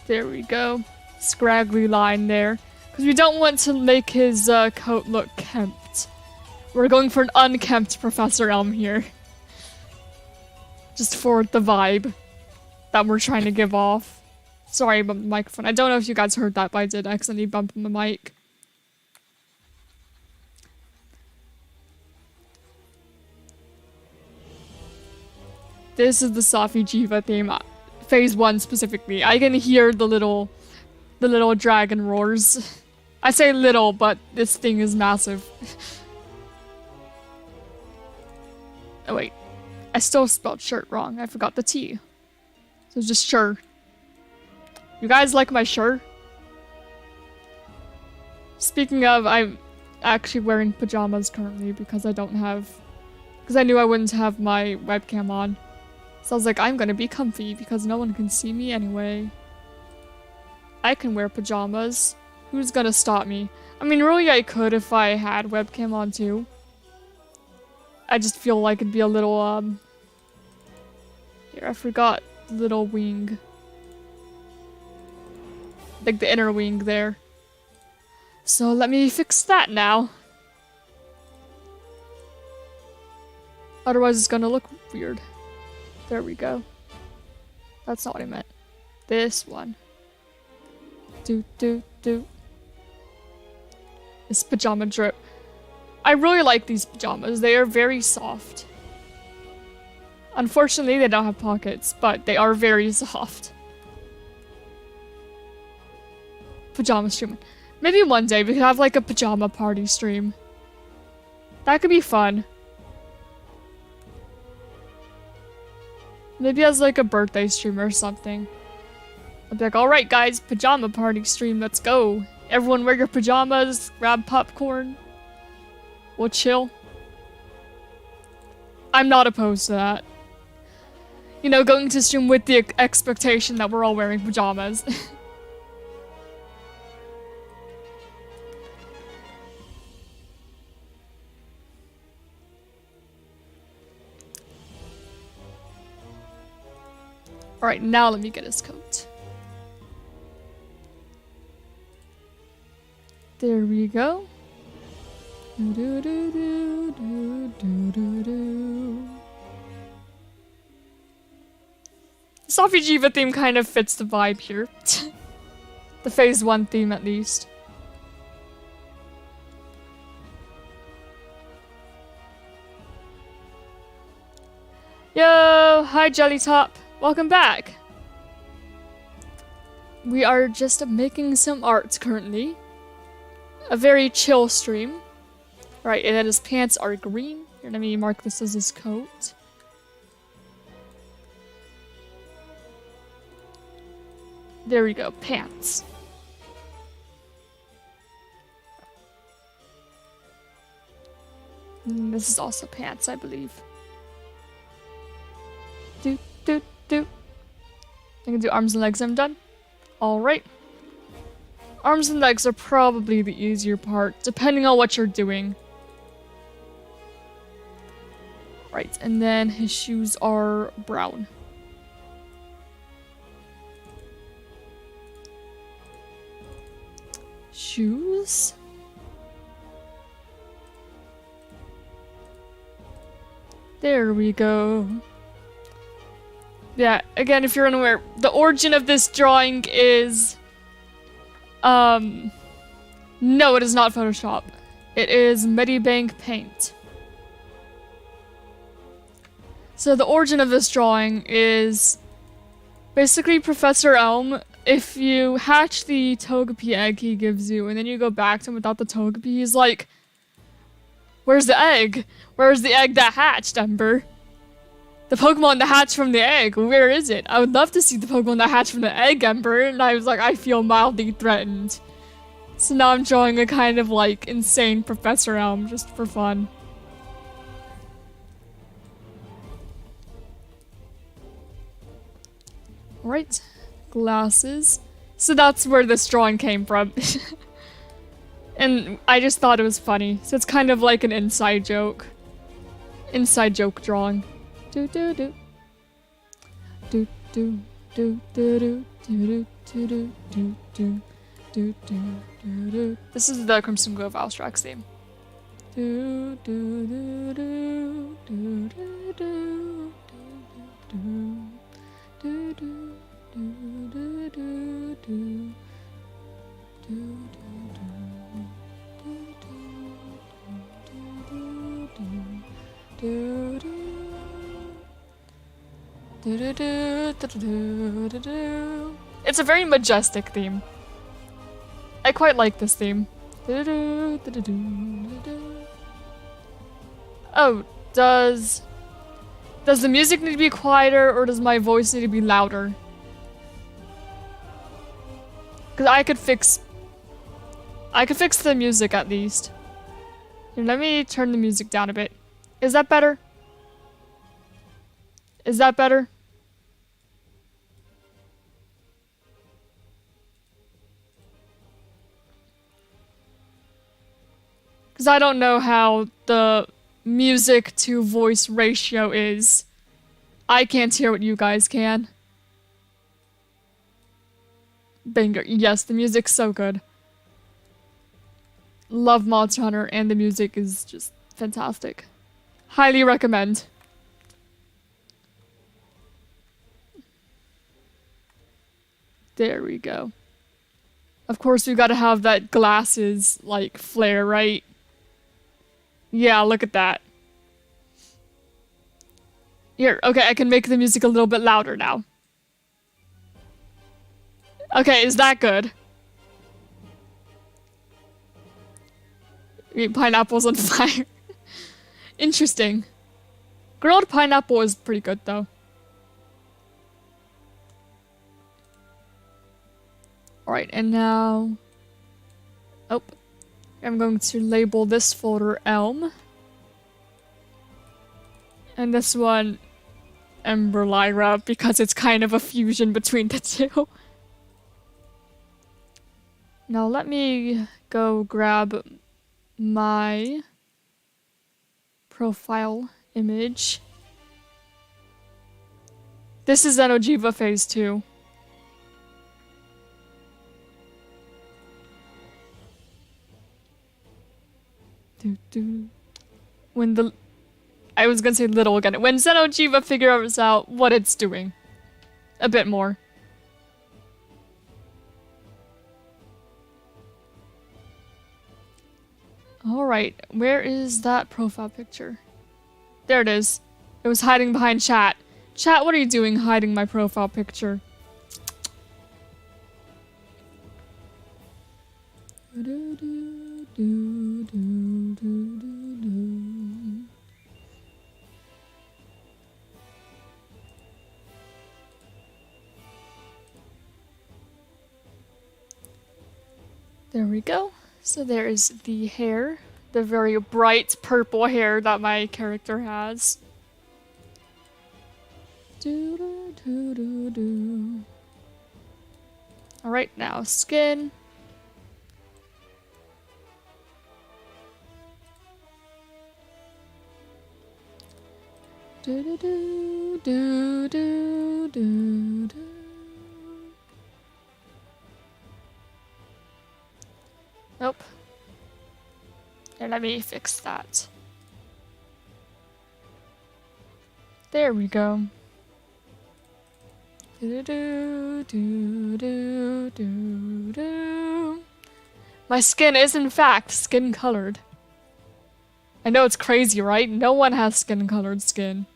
There we go. Scraggly line there. Because we don't want to make his coat look kempt. We're going for an unkempt Professor Elm here. Just for the vibe that we're trying to give off. Sorry about the microphone. I don't know if you guys heard that, but I did accidentally bump on the mic. This is the Safi Jiva theme. Phase 1 specifically. I can hear the little dragon roars. I say little, but this thing is massive. Oh wait, I still spelled shirt wrong. I forgot the T. So it's just sure. You guys like my shirt? Speaking of, I'm actually wearing pajamas currently because I don't have... Because I knew I wouldn't have my webcam on. So I was like, I'm gonna be comfy because no one can see me anyway. I can wear pajamas. Who's gonna stop me? I mean, really I could if I had webcam on too. I just feel like it'd be a little, Here, I forgot the little wing. Like the inner wing there. So let me fix that now. Otherwise it's gonna look weird. There we go. That's not what I meant. This one. Do. This pajama drip. I really like these pajamas. They are very soft. Unfortunately, they don't have pockets, but they are very soft. Pajama stream. Maybe one day we could have like a pajama party stream. That could be fun. Maybe as like a birthday stream or something. I'd be like, alright guys, pajama party stream, let's go. Everyone wear your pajamas, grab popcorn. We'll chill. I'm not opposed to that. You know, going to stream with the expectation that we're all wearing pajamas. Alright, now let me get his coat. There we go. Sophie Jiva theme kind of fits the vibe here. The phase 1 theme at least. Yo, hi Jellytop. Welcome back. We are just making some art currently. A very chill stream. Right, and then his pants are green. Here, let me mark this as his coat. There we go, pants. And this is also pants, I believe. I can do arms and legs, I'm done. Alright. Arms and legs are probably the easier part, depending on what you're doing. Right, and then his shoes are brown. Shoes? There we go. Yeah, again, if you're unaware, the origin of this drawing is... No, it is not Photoshop. It is Medibank Paint. So the origin of this drawing is... basically Professor Elm, if you hatch the Togepi egg he gives you, and then you go back to him without the Togepi, he's like... Where's the egg? Where's the egg that hatched, Ember? The Pokemon that hatched from the egg, where is it? I would love to see the Pokemon that hatched from the egg, Ember. And I was like, I feel mildly threatened. So now I'm drawing a kind of like insane Professor Elm just for fun. Alright, glasses. So that's where this drawing came from. And I just thought it was funny. So it's kind of like an inside joke. Inside joke drawing. Do do do. Do do do do do do do do do do do do do. This is the Crimson Grove Alstrax theme. Do do do do do do do do do do do do do do. It's a very majestic theme. I quite like this theme. Oh, does the music need to be quieter or does my voice need to be louder? Because I could fix the music at least. Here, let me turn the music down a bit. Is that better? Is that better? Because I don't know how the music to voice ratio is. I can't hear what you guys can. Banger. Yes, the music's so good. Love Monster Hunter and the music is just fantastic. Highly recommend. There we go. Of course, we gotta have that glasses, like, flare, right? Yeah, look at that. Here, okay, I can make the music a little bit louder now. Okay, is that good? Pineapple's on fire. Interesting. Grilled pineapple is pretty good, though. Alright, and now... Oh. I'm going to label this folder Elm. And this one Ember Lyra, because it's kind of a fusion between the two. Now let me go grab my profile image. This is Xenojiva Phase 2. When the... I was gonna say little again. When Xenojiva figures out what it's doing. A bit more. Alright, where is that profile picture? There it is. It was hiding behind chat. Chat, what are you doing hiding my profile picture? There we go. So there is the hair. The very bright purple hair that my character has. Alright, now skin. Nope. Here, let me fix that. There we go. My skin is in fact skin colored. I know it's crazy, right? No one has skin colored skin.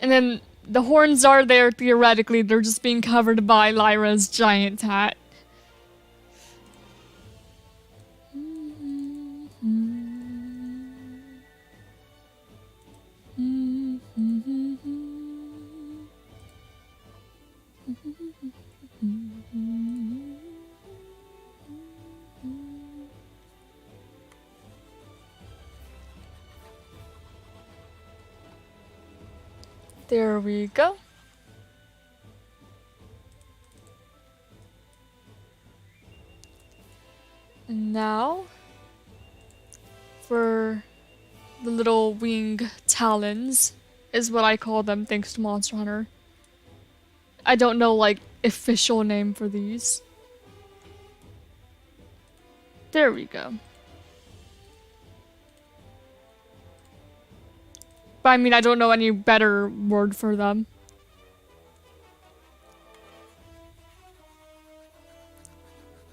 And then the horns are there theoretically, they're just being covered by Lyra's giant hat. There we go. And now, for the little wing talons, is what I call them thanks to Monster Hunter. I don't know, like, official name for these. There we go. But I mean, I don't know any better word for them.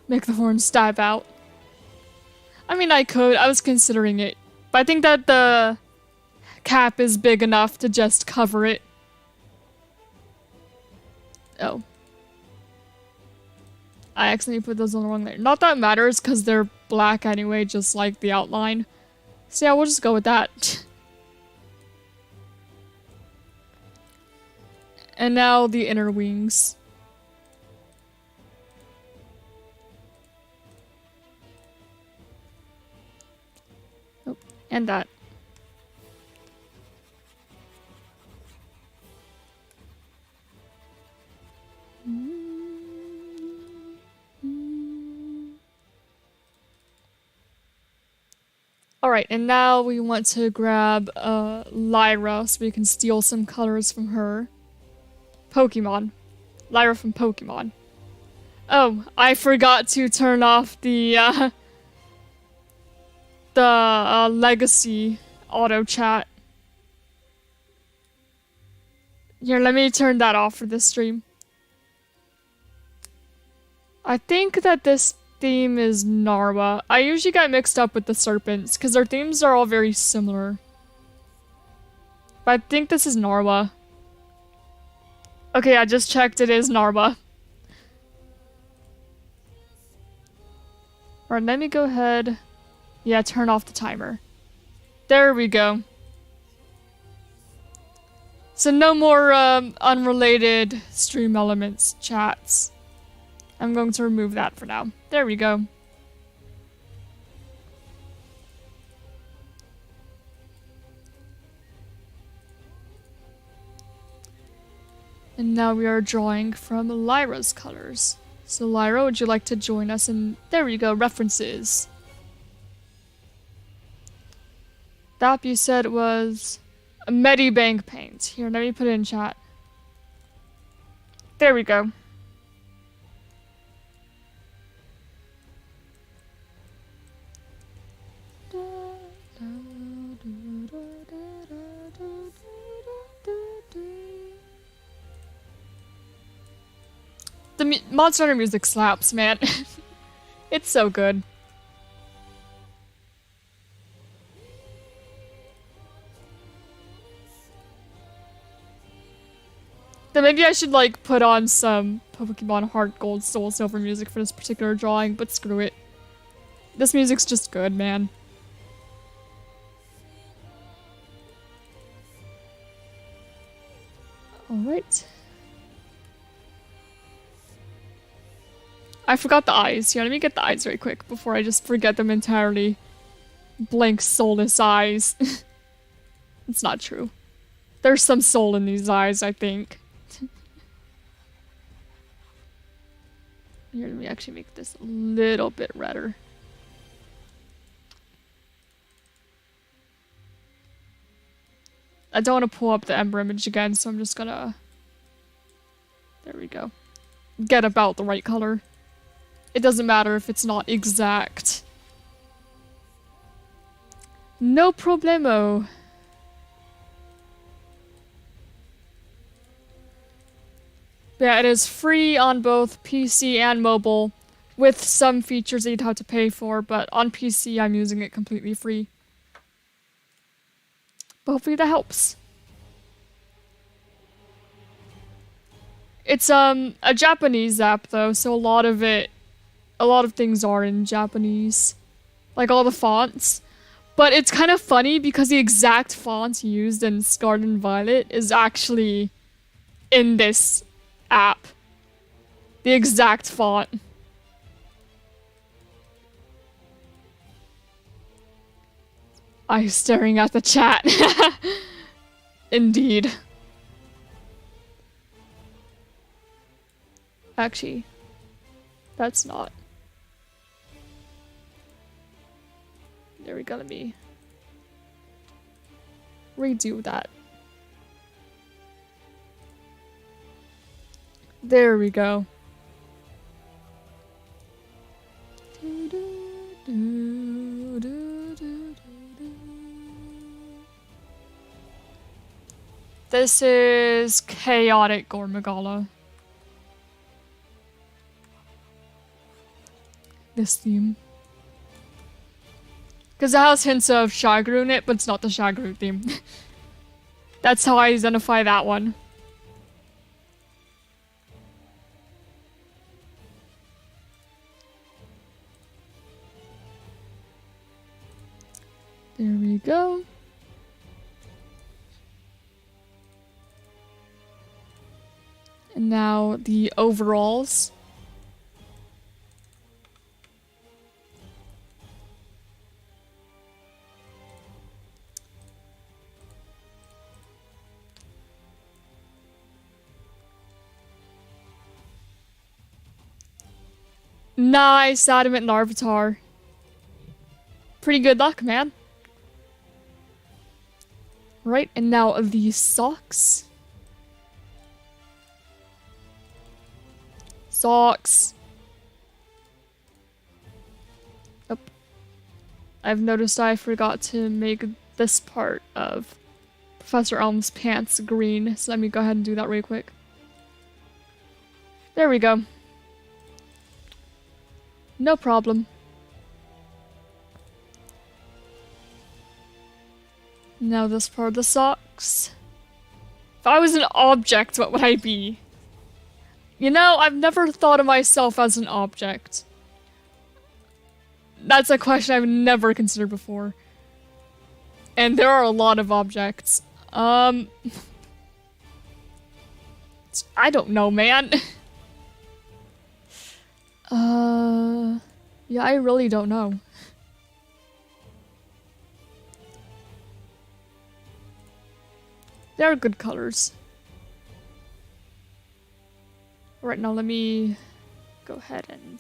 Make the horns stab out. I mean, I could. I was considering it. But I think that the cap is big enough to just cover it. Oh. I accidentally put those on the wrong layer. Not that it matters, because they're black anyway, just like the outline. So yeah, we'll just go with that. And now the inner wings. Oh, and that. Alright, and now we want to grab Lyra so we can steal some colors from her. Pokemon. Lyra from Pokemon. Oh, I forgot to turn off the legacy auto chat. Here, let me turn that off for this stream. I think that this theme is Narwa. I usually get mixed up with the serpents because their themes are all very similar. But I think this is Narwa. Okay, I just checked. It is Narwa. Alright, let me go ahead. Yeah, turn off the timer. There we go. So no more unrelated stream elements chats. I'm going to remove that for now. There we go. And now we are drawing from Lyra's colors. So Lyra, would you like to join us in... There we go, references. That you said was a Medibank paint. Here, let me put it in chat. There we go. The Monster Hunter music slaps, man. It's so good. Then maybe I should, like, put on some Pokemon Heart Gold Soul Silver music for this particular drawing, but screw it. This music's just good, man. Alright. I forgot the eyes. Here, let me get the eyes very quick before I just forget them entirely. Blank soulless eyes. It's not true. There's some soul in these eyes, I think. Here, let me actually make this a little bit redder. I don't want to pull up the Ember image again, so I'm just gonna... There we go. Get about the right color. It doesn't matter if it's not exact. No problemo. Yeah, it is free on both PC and mobile, with some features that you'd have to pay for, but on PC I'm using it completely free. But hopefully that helps. It's a Japanese app though, so a lot of things are in Japanese. Like all the fonts. But it's kind of funny because the exact font used in Scarlet and Violet is actually in this app. The exact font. I'm staring at the chat. Indeed. Actually, that's not. There we go, let me redo that. There we go. This is Chaotic Gormagala. This theme. Because it has hints of Shagru in it, but it's not the Shagru theme. That's how I identify that one. There we go. And now the overalls. Nice, Adamant Larvitar. Pretty good luck, man. Right, and now the socks. Socks. Oh. I've noticed I forgot to make this part of Professor Elm's pants green, so let me go ahead and do that real quick. There we go. No problem. Now this part of the socks. If I was an object, what would I be? You know, I've never thought of myself as an object. That's a question I've never considered before. And there are a lot of objects. I don't know, man. Yeah, I really don't know. They're good colors. Right now, let me go ahead and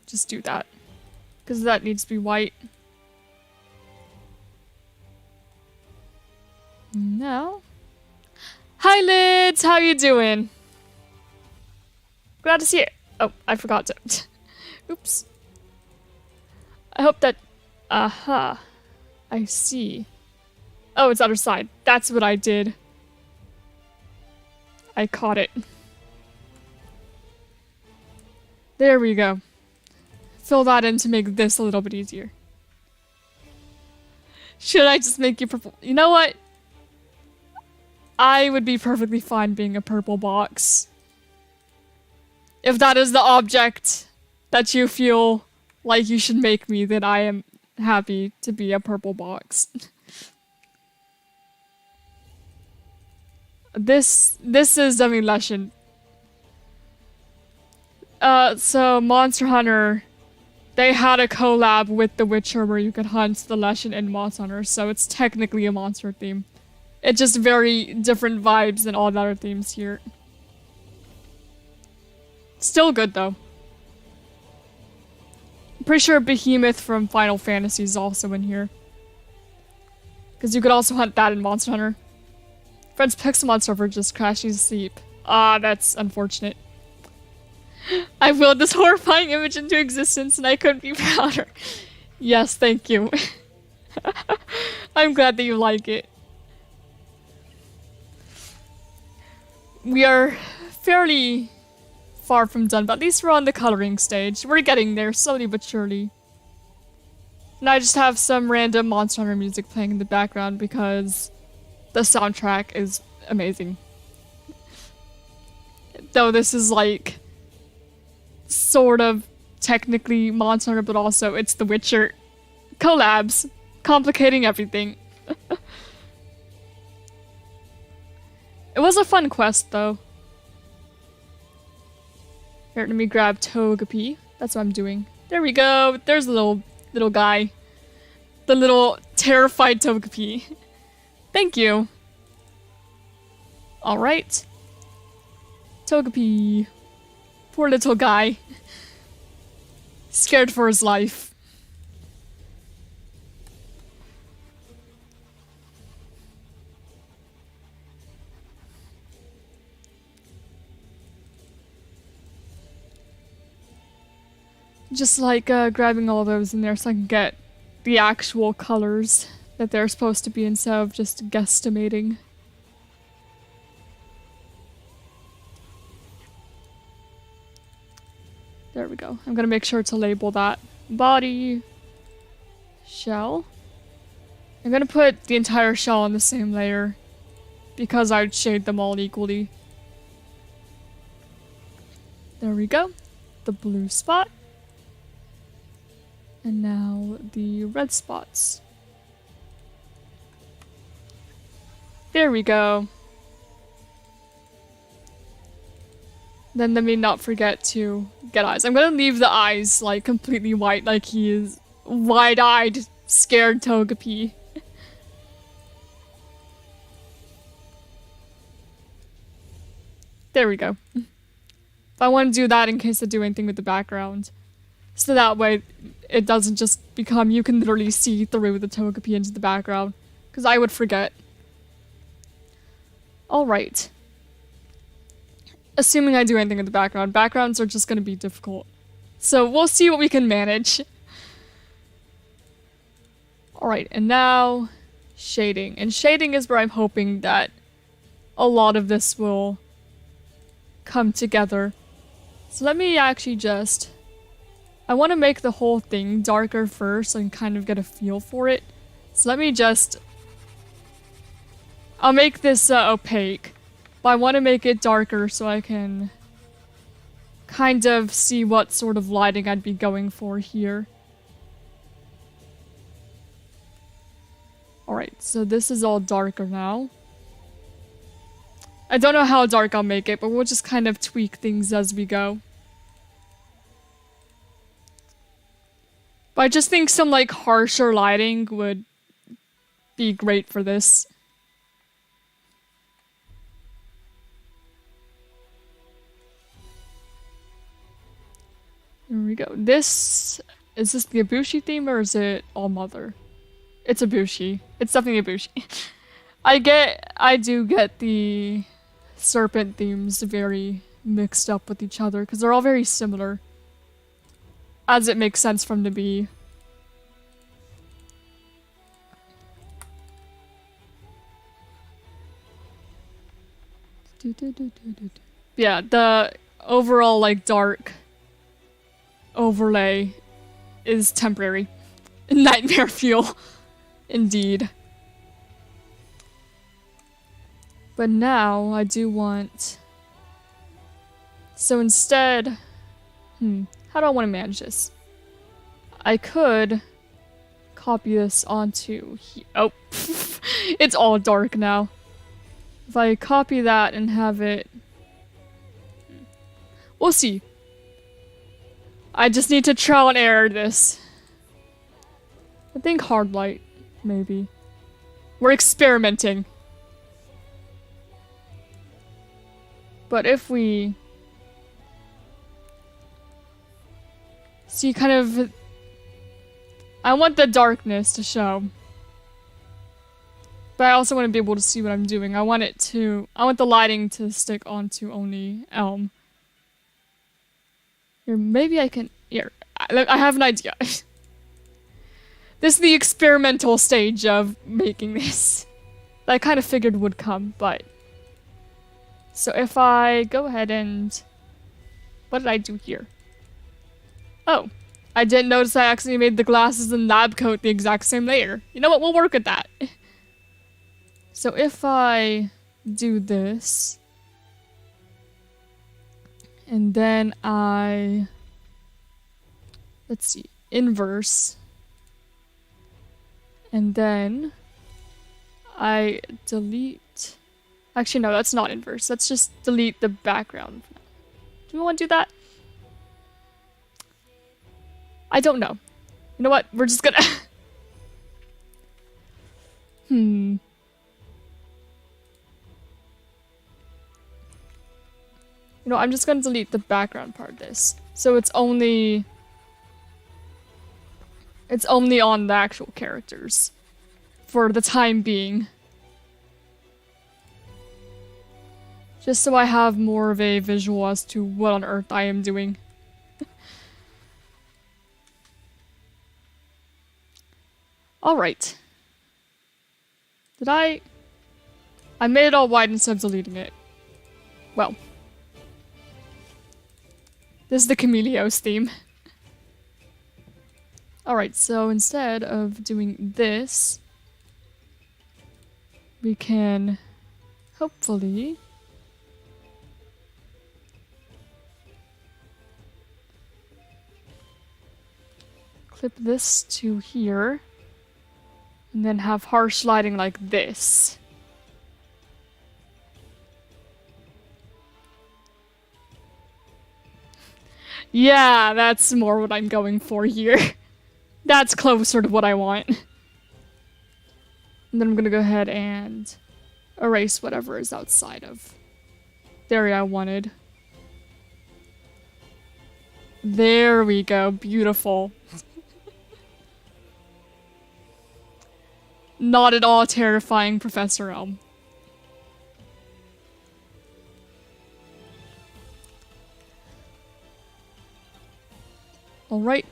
just do that. Because that needs to be white. No. Hi, Lids! How you doing? Glad to see it. Oh, I forgot to. Oops. I hope that... Aha. I see. Oh, it's other side. That's what I did. I caught it. There we go. Fill that in to make this a little bit easier. Should I just make you purple? You know what? I would be perfectly fine being a purple box. If that is the object that you feel like you should make me, then I am happy to be a purple box. This is Leshen. So Monster Hunter, they had a collab with The Witcher where you could hunt the Leshen in Monster Hunter, so it's technically a monster theme. It's just very different vibes than all the other themes here. Still good though. I'm pretty sure Behemoth from Final Fantasy is also in here. Because you could also hunt that in Monster Hunter. Friend's Pixelmon server just crashing to sleep. Ah, that's unfortunate. I willed this horrifying image into existence and I couldn't be prouder. Yes, thank you. I'm glad that you like it. We are fairly far from done, but at least we're on the coloring stage. We're getting there, slowly but surely. And I just have some random Monster Hunter music playing in the background because the soundtrack is amazing. Though this is like sort of technically Monster Hunter, but also it's The Witcher. Collabs. Complicating everything. It was a fun quest, though. Here, let me grab Togepi. That's what I'm doing. There we go. There's the little guy. The little terrified Togepi. Thank you. Alright. Togepi. Poor little guy. Scared for his life. Just like grabbing all those in there so I can get the actual colors that they're supposed to be instead of just guesstimating. There we go. I'm gonna make sure to label that. Body. Shell. I'm gonna put the entire shell on the same layer because I'd shade them all equally. There we go. The blue spot. And now the red spots. There we go. Then let me not forget to get eyes. I'm gonna leave the eyes like completely white, like he is wide-eyed, scared Togepi. There we go. I want to do that in case I do anything with the background. So that way it doesn't just become you can literally see through the Togepi into the background. Because I would forget. Alright. Assuming I do anything in the background. Backgrounds are just going to be difficult. So we'll see what we can manage. Alright, and now shading. And shading is where I'm hoping that a lot of this will come together. So let me actually just... I want to make the whole thing darker first and kind of get a feel for it. So let me just... I'll make this opaque. But I want to make it darker so I can kind of see what sort of lighting I'd be going for here. Alright, so this is all darker now. I don't know how dark I'll make it, but we'll just kind of tweak things as we go. But I just think some like harsher lighting would be great for this. There we go. This Is this the Ibushi theme or is it All Mother? It's Ibushi. It's definitely Ibushi. I do get the serpent themes very mixed up with each other because they're all very similar. As it makes sense for them to be. Yeah, the overall like dark overlay is temporary. Nightmare fuel. Indeed. But now I do want... So instead... How do I want to manage this? I could copy this onto... Oh, it's all dark now. If I copy that and have it... We'll see. I just need to trial and error this. I think hard light, maybe. We're experimenting. But if we... See, kind of... I want the darkness to show. But I also want to be able to see what I'm doing. I want the lighting to stick onto only Elm. Here, maybe I can... Here, I have an idea. This is the experimental stage of making this. That I kind of figured would come, but... So if I go ahead and... What did I do here? Oh. I didn't notice I actually made the glasses and lab coat the exact same layer. You know what? We'll work with that. So if I do this... And then I... Let's see. Inverse. And then... I delete... Actually, no, that's not inverse. Let's just delete the background. Do we want to do that? I don't know. You know what? We're just gonna... You know, I'm just gonna delete the background part of this. So it's only... It's only on the actual characters. For the time being. Just so I have more of a visual as to what on earth I am doing. Alright. Did I made it all white instead of deleting it. Well. This is the Chameleos theme. Alright, so instead of doing this, we can hopefully clip this to here, and then have harsh lighting like this. Yeah, that's more what I'm going for here. That's closer to what I want. And then I'm gonna go ahead and erase whatever is outside of the area I wanted. There we go. Beautiful. Not at all terrifying, Professor Elm. Alright.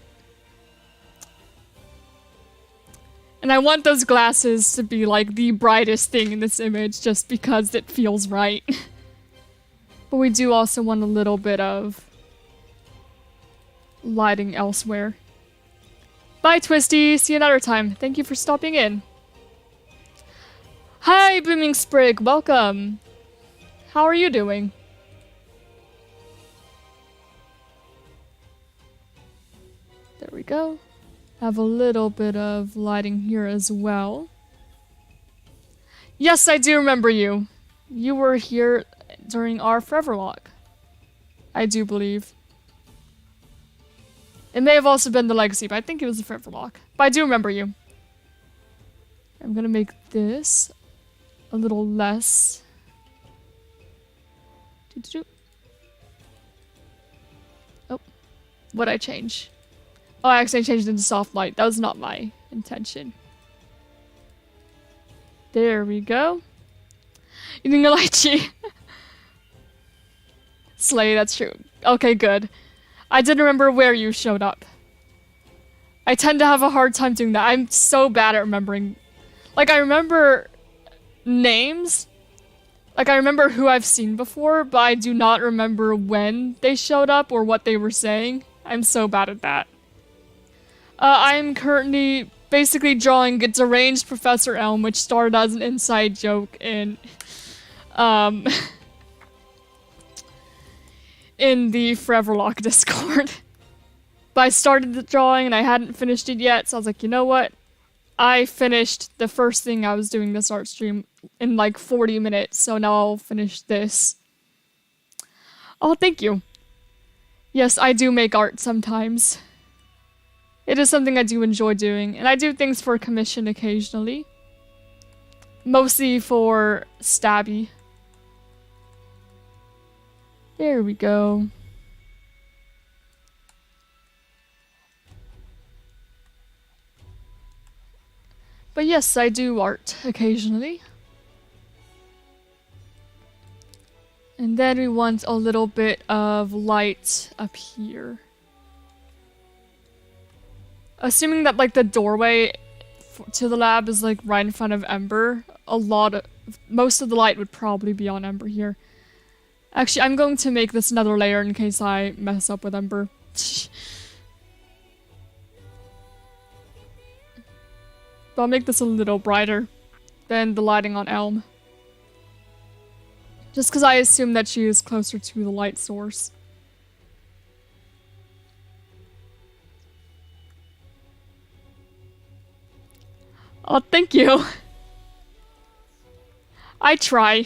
And I want those glasses to be like the brightest thing in this image just because it feels right. But we do also want a little bit of lighting elsewhere. Bye, Twisty. See you another time. Thank you for stopping in. Hi, Booming Sprig. Welcome. How are you doing? There we go. Have a little bit of lighting here as well. Yes, I do remember you. You were here during our Forever Walk. I do believe. It may have also been the Legacy, but I think it was the Forever Walk. But I do remember you. I'm gonna make this a little less. Oh, what'd I change? Oh, I accidentally changed it into soft light. That was not my intention. There we go. Eating a lychee. Slay, that's true. Okay, good. I didn't remember where you showed up. I tend to have a hard time doing that. I'm so bad at remembering. Like, I remember names. Like, I remember who I've seen before, but I do not remember when they showed up or what they were saying. I'm so bad at that. I'm currently basically drawing a deranged Professor Elm, which started as an inside joke in the Foreverlock Discord. But I started the drawing and I hadn't finished it yet, so I was like, you know what? I finished the first thing I was doing this art stream in like 40 minutes, so now I'll finish this. Oh, thank you. Yes, I do make art sometimes. It is something I do enjoy doing, and I do things for commission occasionally. Mostly for Stabby. There we go. But yes, I do art occasionally. And then we want a little bit of light up here. Assuming that like the doorway to the lab is like right in front of Ember, most of the light would probably be on Ember here. Actually, I'm going to make this another layer in case I mess up with Ember. But I'll make this a little brighter than the lighting on Elm. Just because I assume that she is closer to the light source. Oh, thank you. I try.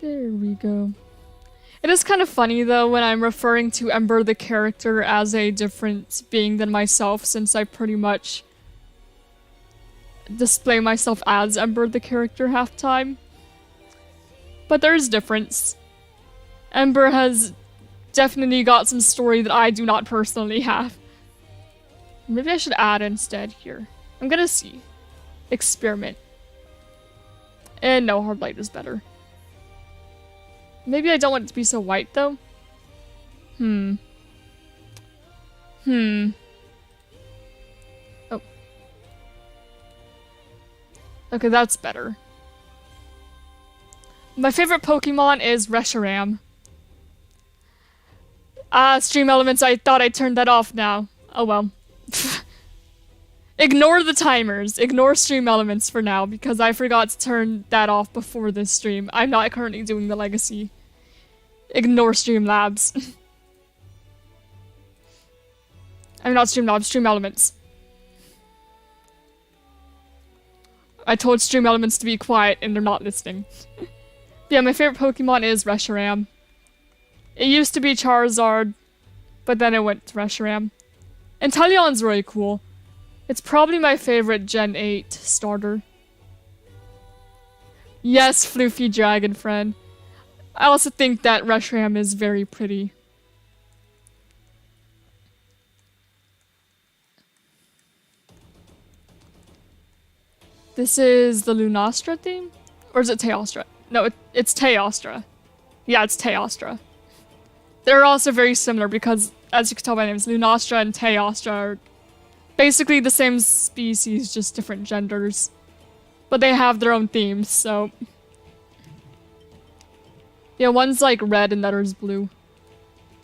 There we go. It is kind of funny though when I'm referring to Ember the character as a different being than myself, since I pretty much display myself as Ember the character half time. But there is difference. Ember has definitely got some story that I do not personally have. Maybe I should add instead here. I'm gonna see. Experiment. And no, hard light is better. Maybe I don't want it to be so white, though. Oh. Okay, that's better. My favorite Pokemon is Reshiram. Stream elements, I thought I turned that off now. Oh well. Ignore the timers. Ignore stream elements for now, because I forgot to turn that off before this stream. I'm not currently doing the legacy. Ignore Streamlabs. I'm not Streamlabs, Stream Elements. I told Stream Elements to be quiet and they're not listening. Yeah, my favorite Pokemon is Reshiram. It used to be Charizard, but then it went to Reshiram. And Talion's really cool. It's probably my favorite Gen 8 starter. Yes, Floofy Dragon Friend. I also think that Reshiram is very pretty. This is the Lunastra theme? Or is it Teostra? No, it's Teostra. Yeah, it's Teostra. They're also very similar because, as you can tell by names, Lunastra and Teostra are basically the same species, just different genders. But they have their own themes, so... Yeah, one's like red and the other's blue.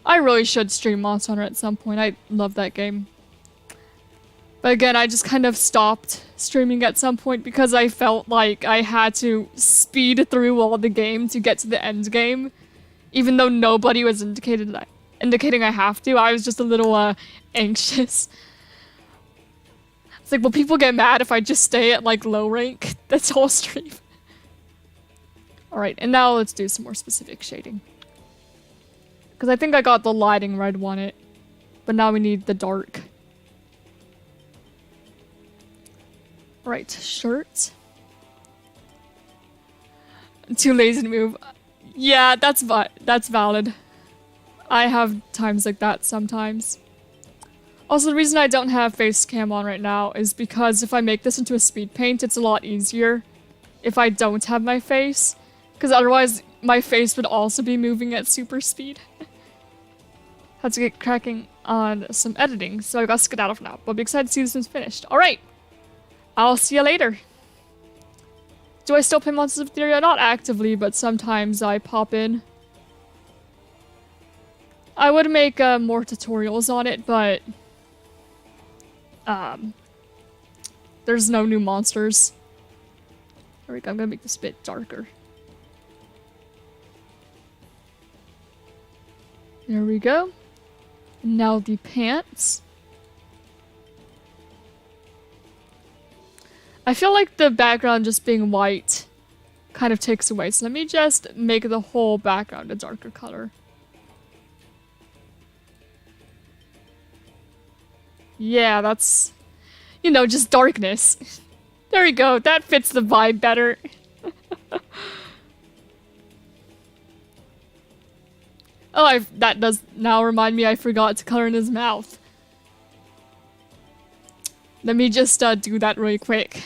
I really should stream Monster Hunter at some point. I love that game. But again, I just kind of stopped streaming at some point because I felt like I had to speed through all the game to get to the end game. Even though nobody was indicating I have to, I was just a little anxious. It's like, will people get mad if I just stay at like low rank? That's whole stream. Alright, and now let's do some more specific shading. Because I think I got the lighting right on it. But now we need the dark. Right, shirt. Too lazy to move. Yeah, that's valid. I have times like that sometimes. Also, the reason I don't have face cam on right now is because if I make this into a speed paint, it's a lot easier if I don't have my face. Because otherwise, my face would also be moving at super speed. Have to get cracking on some editing, so I got to skedaddle for now. But I'll be excited to see this one's finished. Alright, I'll see you later. Do I still play Monsters of Theoria? Not actively, but sometimes I pop in. I would make more tutorials on it, but there's no new monsters. There we go, I'm gonna make this a bit darker. There we go. Now the pants. I feel like the background just being white kind of takes away, so let me just make the whole background a darker color. Yeah, that's, you know, just darkness. There we go, that fits the vibe better. Oh, that does now remind me I forgot to color in his mouth. Let me just do that really quick.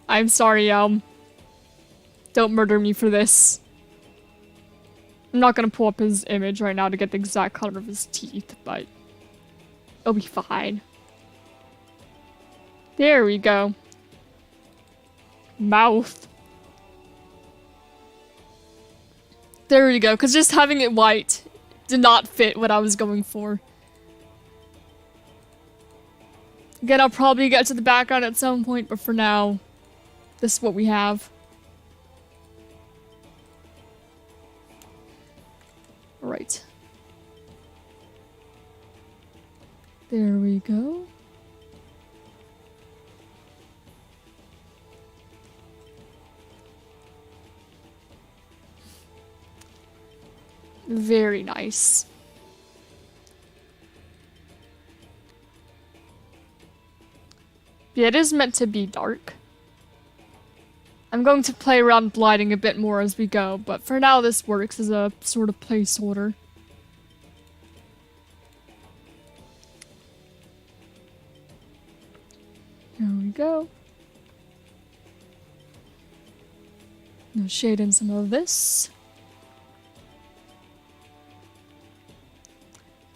I'm sorry, don't murder me for this. I'm not gonna pull up his image right now to get the exact color of his teeth, but it'll be fine. There we go. Mouth. There we go, because just having it white did not fit what I was going for. Again, I'll probably get to the background at some point, but for now, this is what we have. Alright. There we go. Very nice. Yeah, it is meant to be dark. I'm going to play around with lighting a bit more as we go, but for now this works as a sort of placeholder. There we go. Now shade in some of this.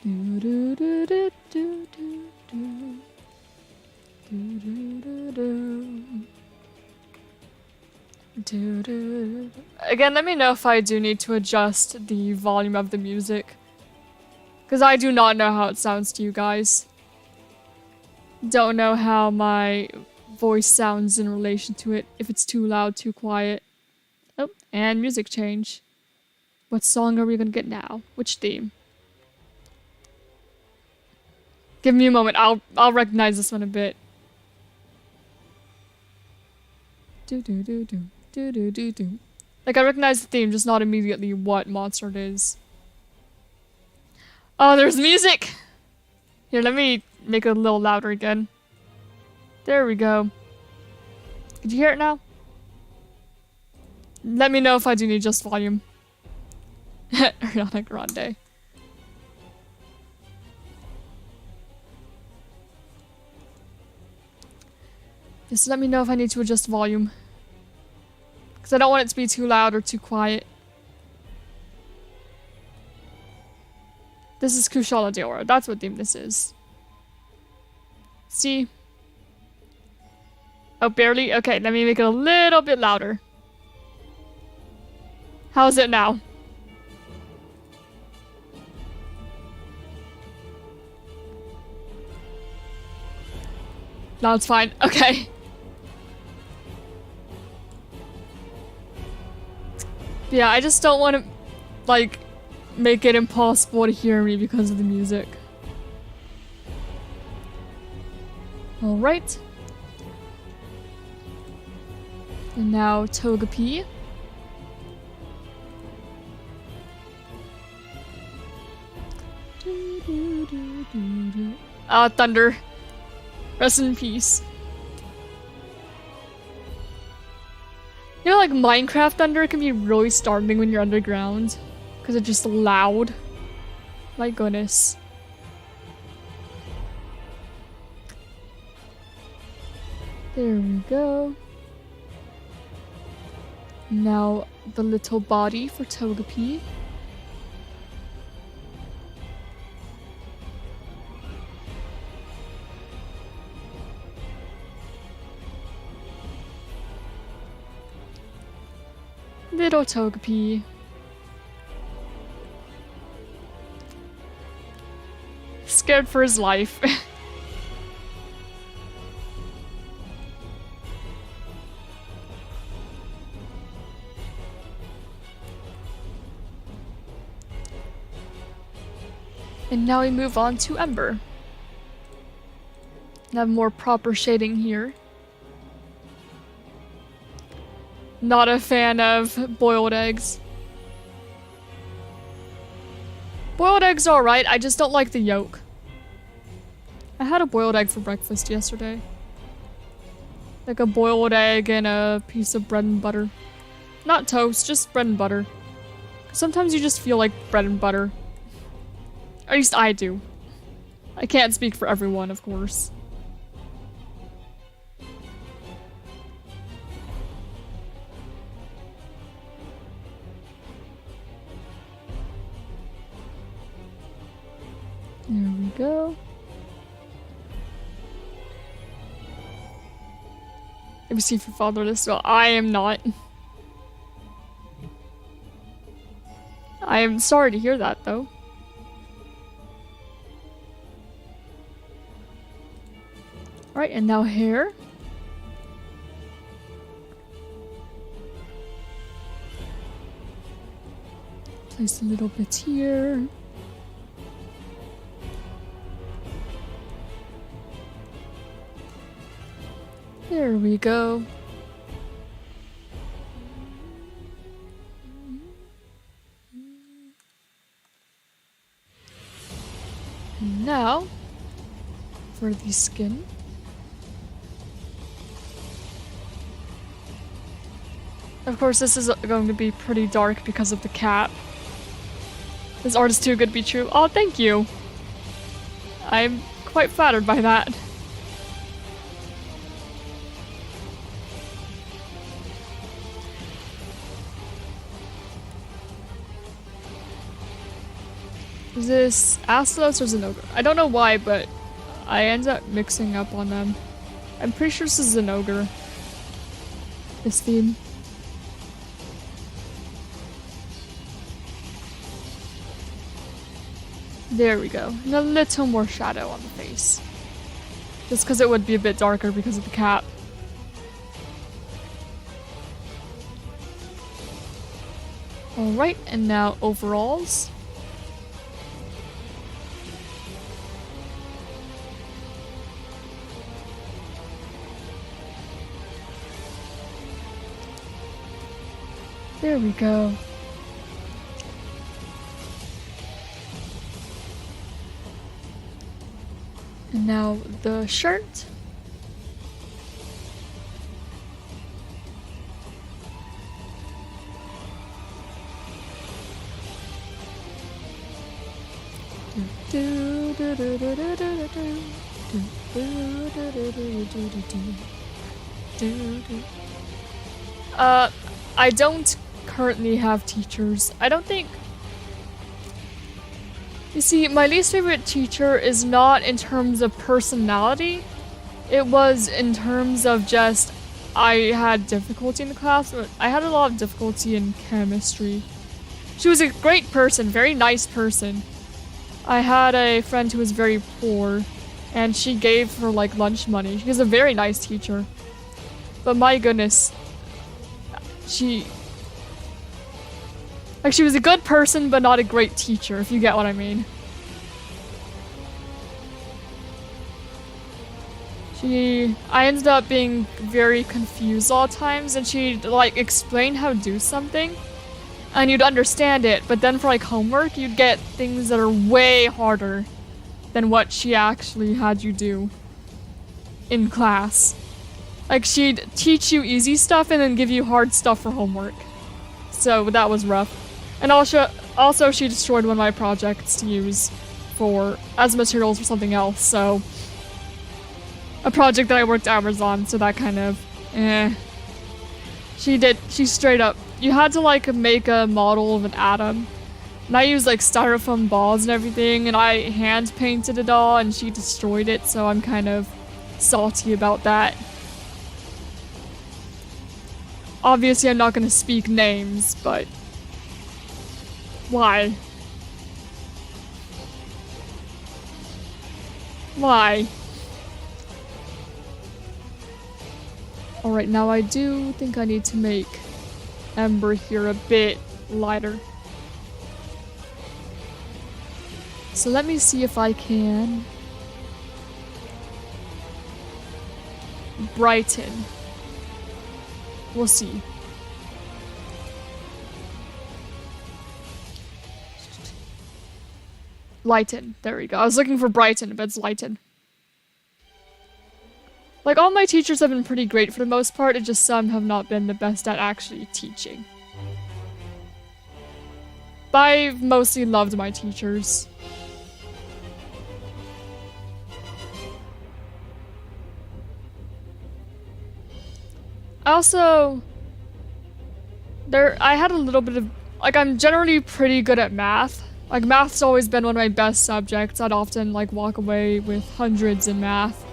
Do do do do do do do. Do, do, do, do. Do, do. Again, let me know if I do need to adjust the volume of the music. Because I do not know how it sounds to you guys. Don't know how my voice sounds in relation to it. If it's too loud, too quiet. Oh, and music change. What song are we gonna get now? Which theme? Give me a moment. I'll recognize this one a bit. Do do do do do do do do. Like I recognize the theme, just not immediately what monster it is. Oh, there's music! Here, let me make it a little louder again. There we go. Did you hear it now? Let me know if I do need just volume. Ariana Grande. Just let me know if I need to adjust volume. Because I don't want it to be too loud or too quiet. This is Kushala Deora. That's what theme this is. See? Oh, barely? Okay, let me make it a little bit louder. How's it now? Now it's fine. Okay. Yeah, I just don't want to, like, make it impossible to hear me because of the music. Alright. And now Togepi. Thunder. Rest in peace. You know, like Minecraft thunder can be really startling when you're underground. Because it's just loud. My goodness. There we go. Now the little body for Togepi. Little Togepi. Scared for his life. And now we move on to Ember. And have more proper shading here. Not a fan of boiled eggs. Boiled eggs are alright, I just don't like the yolk. I had a boiled egg for breakfast yesterday. Like a boiled egg and a piece of bread and butter. Not toast, just bread and butter. Sometimes you just feel like bread and butter. At least I do. I can't speak for everyone, of course. There we go. Let me see if you're fatherless. Well, I am not. I am sorry to hear that, though. Alright, and now hair. Place a little bit here. There we go. And now, for the skin. Of course, this is going to be pretty dark because of the cap. This art is too good to be true. Oh, thank you. I'm quite flattered by that. Is this Astalos or Zenogre? I don't know why, but I end up mixing up on them. I'm pretty sure this is Zenogre. This theme. There we go. And a little more shadow on the face. Just because it would be a bit darker because of the cap. Alright, and now overalls. There we go. And now the shirt. I don't currently have teachers. I don't think... You see, my least favorite teacher is not in terms of personality. It was in terms of just... I had difficulty in the class. I had a lot of difficulty in chemistry. She was a great person, very nice person. I had a friend who was very poor, and she gave her, like, lunch money. She was a very nice teacher. But my goodness, she was a good person, but not a great teacher, if you get what I mean. I ended up being very confused all times, and she'd, like, explain how to do something, and you'd understand it, but then for, like, homework, you'd get things that are way harder than what she actually had you do in class. Like, she'd teach you easy stuff and then give you hard stuff for homework. So that was rough. And also she destroyed one of my projects to use as materials for something else, so a project that I worked hours on, so that kind of she straight up, you had to like make a model of an atom, and I used like styrofoam balls and everything, and I hand painted it all, and she destroyed it, so I'm kind of salty about that. Obviously I'm not gonna speak names, but why? Why? Alright, now I do think I need to make Ember here a bit lighter. So let me see if I can brighten. We'll see. Lighten. There we go. I was looking for brighten, but it's lighten. Like, all my teachers have been pretty great for the most part, it's just some have not been the best at actually teaching. But I've mostly loved my teachers. Also, I had a little bit of, like, I'm generally pretty good at math. Like, math's always been one of my best subjects. I'd often, like, walk away with hundreds in math.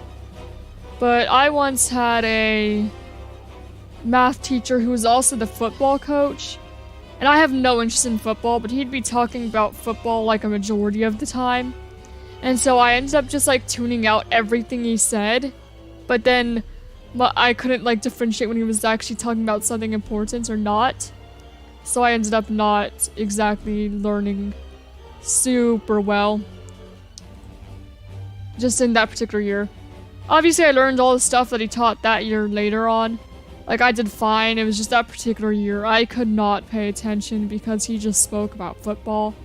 But I once had a math teacher who was also the football coach. And I have no interest in football, but he'd be talking about football, like, a majority of the time. And so I ended up just, like, tuning out everything he said. But then I couldn't, like, differentiate when he was actually talking about something important or not. So I ended up not exactly learning super well. Just in that particular year. Obviously I learned all the stuff that he taught that year later on. Like, I did fine, it was just that particular year I could not pay attention because he just spoke about football.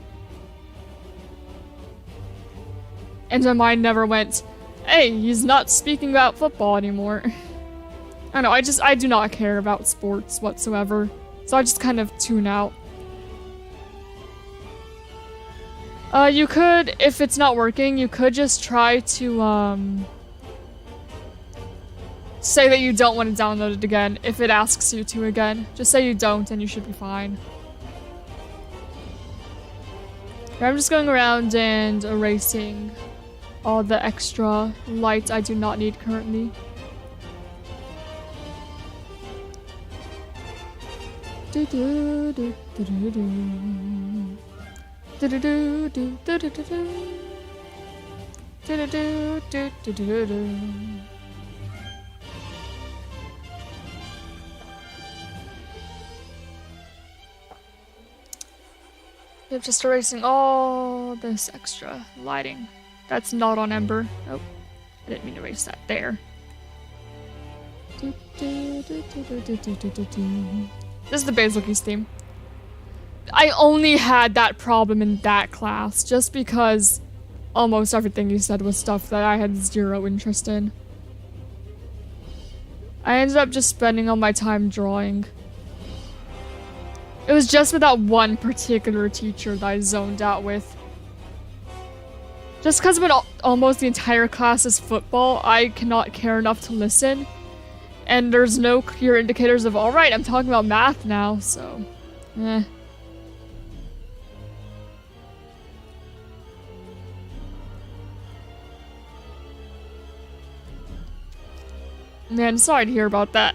And my mind never went, hey, he's not speaking about football anymore. I don't know, I do not care about sports whatsoever. So I just kind of tune out. You could, if it's not working, you could just try to, say that you don't want to download it again if it asks you to again. Just say you don't and you should be fine. I'm just going around and erasing all the extra light I do not need currently. Yep, just erasing all this extra lighting. That's not on Ember. Oh, I didn't mean to erase that there. This is the Basil Keys theme. I only had that problem in that class just because almost everything you said was stuff that I had zero interest in. I ended up just spending all my time drawing. It was just with that one particular teacher that I zoned out with. Just because when almost the entire class is football, I cannot care enough to listen. And there's no clear indicators of, alright, I'm talking about math now, so... eh. Man, sorry to hear about that.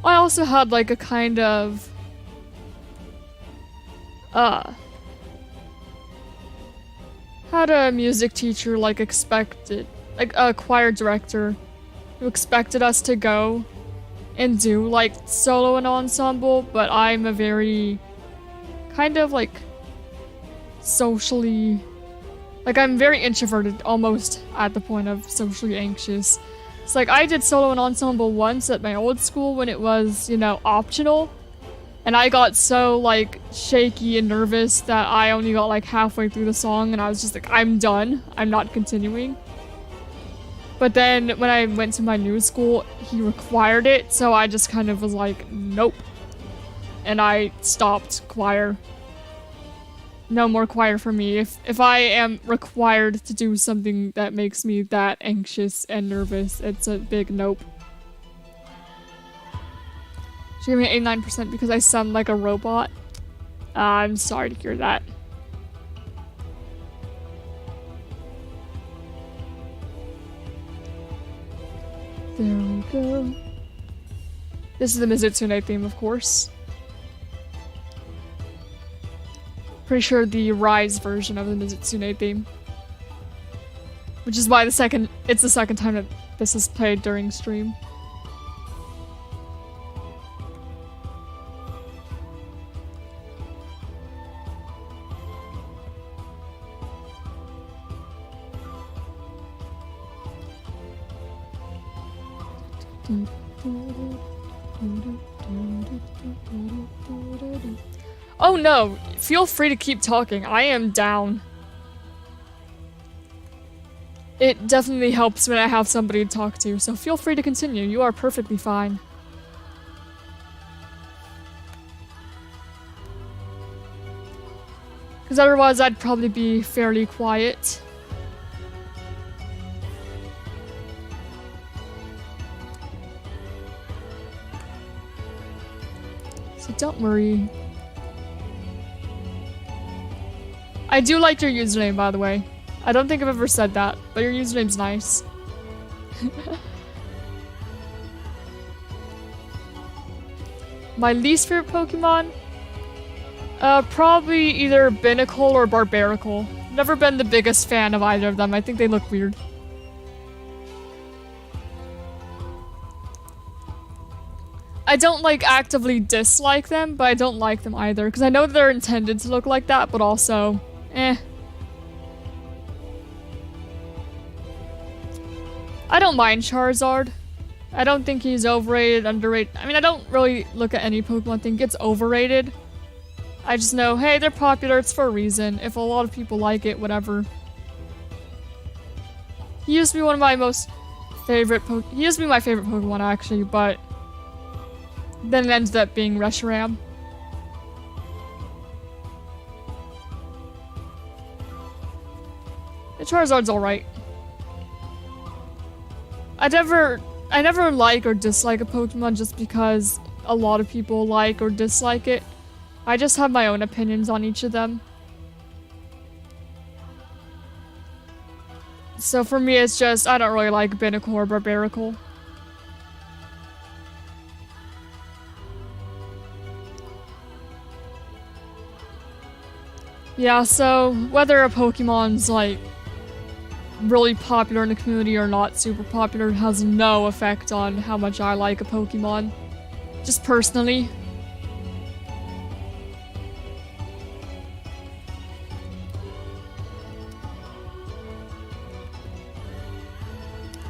I also had like a kind of had a music teacher like expected, like a choir director who expected us to go and do like solo and ensemble, but I'm a very kind of like socially, like I'm very introverted, almost at the point of socially anxious. It's like, I did solo and ensemble once at my old school when it was, you know, optional. And I got so, like, shaky and nervous that I only got, like, halfway through the song and I was just like, I'm done. I'm not continuing. But then when I went to my new school, he required it, so I just kind of was like, nope. And I stopped choir. No more choir for me. If I am required to do something that makes me that anxious and nervous, it's a big nope. She gave me 89% because I sound like a robot. I'm sorry to hear that. There we go. This is the Mizutsune theme, of course. Pretty sure the Rise version of the Mizutsune theme. Which is why it's the second time that this is played during stream. Oh no, feel free to keep talking. I am down. It definitely helps when I have somebody to talk to, so feel free to continue. You are perfectly fine. Because otherwise I'd probably be fairly quiet. So don't worry. I do like your username, by the way. I don't think I've ever said that, but your username's nice. My least favorite Pokemon? Probably either Binacle or Barbaracle. Never been the biggest fan of either of them. I think they look weird. I don't like actively dislike them, but I don't like them either. Because I know they're intended to look like that, but also, eh. I don't mind Charizard. I don't think he's overrated, underrated. I mean, I don't really look at any Pokemon think it's overrated. I just know, hey, they're popular, it's for a reason. If a lot of people like it, whatever. He used to be one of my most favorite He used to be my favorite Pokemon, actually, but then it ended up being Reshiram. The Charizard's alright. I never like or dislike a Pokemon just because a lot of people like or dislike it. I just have my own opinions on each of them. So for me, it's just, I don't really like Binacle or Barbaracle. Yeah, so whether a Pokemon's like really popular in the community or not super popular has no effect on how much I like a Pokemon. Just personally.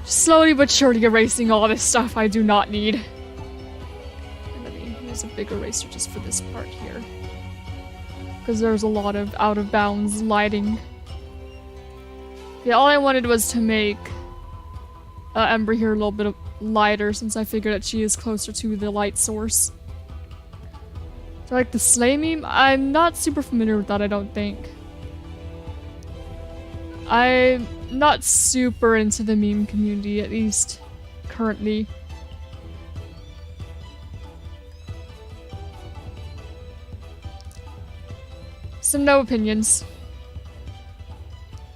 Slowly but surely erasing all this stuff I do not need. And let me use a big eraser just for this part here. Because there's a lot of out of bounds lighting. Yeah, all I wanted was to make Ember here a little bit lighter since I figured that she is closer to the light source. Do I like the sleigh meme? I'm not super familiar with that, I don't think. I'm not super into the meme community, at least currently. So no opinions.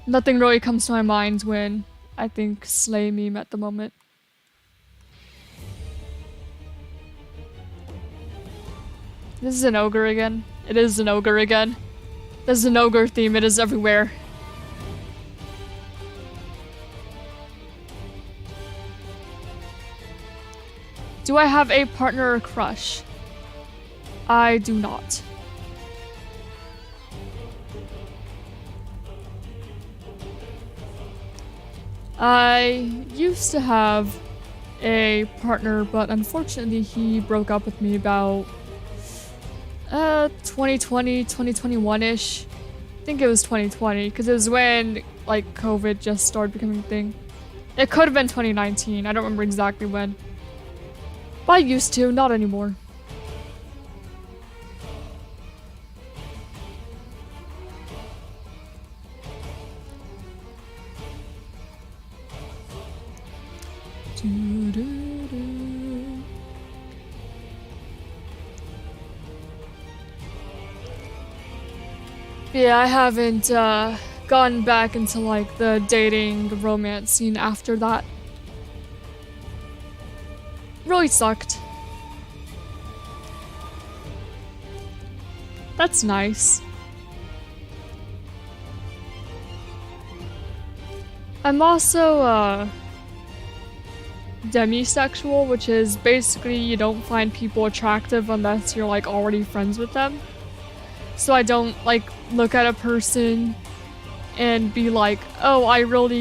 Nothing really comes to my mind when I think sleigh meme at the moment. This is an ogre again. It is an ogre again. There's an ogre theme, it is everywhere. Do I have a partner or crush? I do not. I used to have a partner, but unfortunately he broke up with me about 2020, 2021-ish. I think it was 2020, because it was when like COVID just started becoming a thing. It could have been 2019. I don't remember exactly when. But I used to, not anymore. Yeah, I haven't gone back into like the dating, the romance scene after that. Really sucked. That's nice. I'm also demisexual, which is basically you don't find people attractive unless you're like already friends with them. So I don't like look at a person and be like, oh, I really